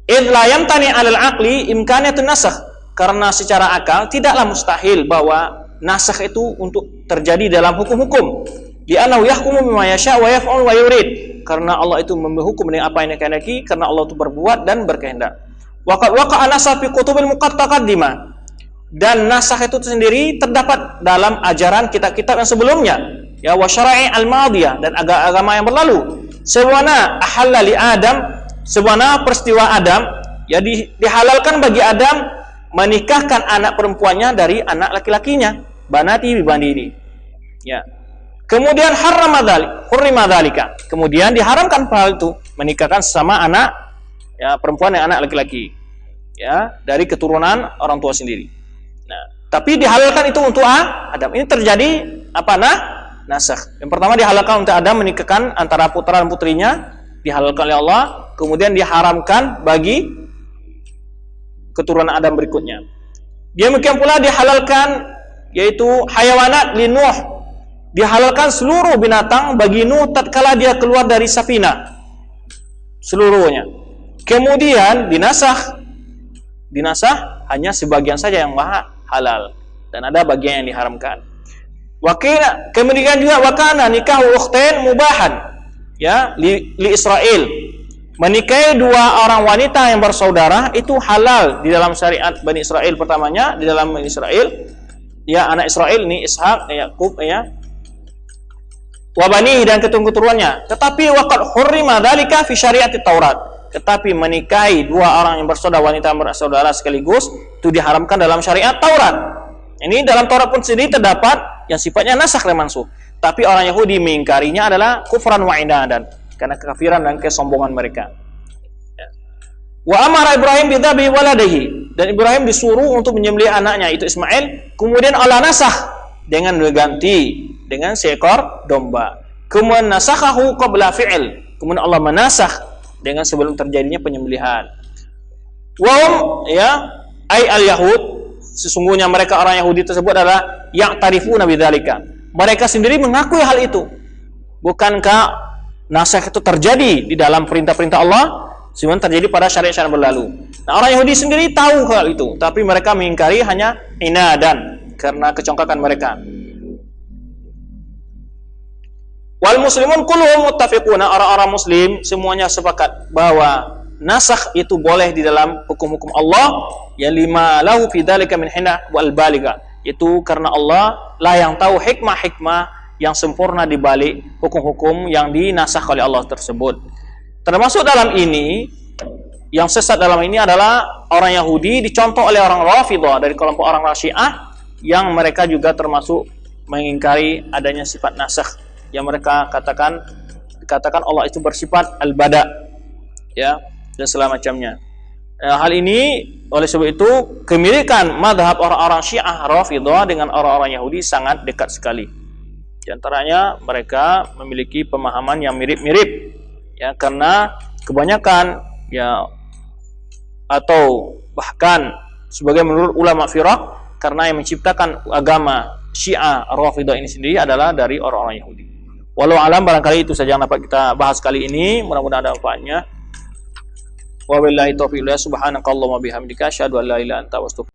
Id la yamtani 'alal aqli imkaniyatun nasakh. Karena secara akal tidaklah mustahil bahwa nasakh itu untuk terjadi dalam hukum-hukum. Li'annahu yahkumu bima yasha' wa yaf'al wa yurid. Karena Allah itu berhukum dengan apa yang dikehendaki, karena Allah itu berbuat dan berkehendak. Waqad waqa'a nasakh fi kutubil muqaddimah. Dan nasakh itu sendiri terdapat dalam ajaran kitab-kitab yang sebelumnya, ya, wa syara'i al-madiyah, dan agama yang berlalu. Sebuana ahalla li Adam, sebuana peristiwa Adam, ya, dihalalkan bagi Adam menikahkan anak perempuannya dari anak laki-lakinya, banati bi bandini. Ya. Kemudian hurrima dzalika. Kemudian diharamkan hal itu, menikahkan sesama anak, ya, perempuan dan anak laki-laki, ya, dari keturunan orang tua sendiri. Nah, tapi dihalalkan itu untuk Adam. Ini terjadi apa? Nasakh. Yang pertama dihalalkan untuk Adam menikahkan antara putra dan putrinya, dihalalkan oleh Allah. Kemudian diharamkan bagi keturunan Adam berikutnya. Demikian pula dihalalkan yaitu hayawanat li Nuh. Dihalalkan seluruh binatang bagi Nuh tatkala dia keluar dari Safinah. Seluruhnya. Kemudian dinasakh hanya sebagian saja yang halal, dan ada bagian yang diharamkan. Kemudian juga wakana nikahu ukhtain mubahan, ya, li Israel. Menikahi dua orang wanita yang bersaudara itu halal di dalam syariat Bani Israel. Pertamanya di dalam Bani Israel, ya, anak Israel ini Ishak, Yakub, ya, wabani dan keturunannya. Tetapi waqad hurrima dzalika fi syariat Taurat. Tetapi menikahi dua orang yang bersaudara, wanita yang bersaudara sekaligus, itu diharamkan dalam syariat Taurat. Ini dalam Taurat pun sendiri terdapat yang sifatnya nasakh dan mansukh. Tapi orang Yahudi mengingkarinya adalah kufran wa inadan, karena kekafiran dan kesombongan mereka. Wa amara Ibrahim bidzabi waladihi, dan Ibrahim disuruh untuk menyembelih anaknya itu Ismail. Kemudian Allah nasakh dengan berganti dengan seekor domba. Kemudian nasakhahu qabla fi'il. Kemudian Allah menasakh dengan sebelum terjadinya penyembelihan. Wahum, ya, ay al-yahud, sesungguhnya mereka orang Yahudi tersebut adalah ya'tarifuna bidzalika. Mereka sendiri mengakui hal itu. Bukankah nasakh itu terjadi di dalam perintah-perintah Allah, sebagaimana terjadi pada syariat-syariat berlalu. Nah, orang Yahudi sendiri tahu hal itu, tapi mereka mengingkari hanya inadan karena kecongkakan mereka. Wal muslimun kulluhum muttafiquna, orang-orang muslim semuanya sepakat bahwa nasakh itu boleh di dalam hukum-hukum Allah, ya, lima lahu fi dzalika min hina wal baligha, itu karena Allah lah yang tahu hikmah-hikmah yang sempurna di balik hukum-hukum yang dinasakh oleh Allah tersebut. Termasuk dalam ini, yang sesat dalam ini adalah orang Yahudi dicontoh oleh orang Rafidhah dari kelompok orang Syiah, yang mereka juga termasuk mengingkari adanya sifat nasakh, yang mereka dikatakan Allah itu bersifat al-bada, ya, dan segala macamnya. Hal ini oleh sebab itu kemirikan mazhab orang-orang Syiah Rafidhah dengan orang-orang Yahudi sangat dekat sekali. Di antaranya mereka memiliki pemahaman yang mirip-mirip, ya, karena kebanyakan, ya, atau bahkan sebagai menurut ulama firaq, karena yang menciptakan agama Syiah Rafidhah ini sendiri adalah dari orang-orang Yahudi. Walau alam, barangkali itu saja yang dapat kita bahas kali ini, mudah-mudahan ada manfaatnya. Wabillahi taufiq, subhanakallahumma bihamdika asyhadu an la ilaha illa anta astaghfiruka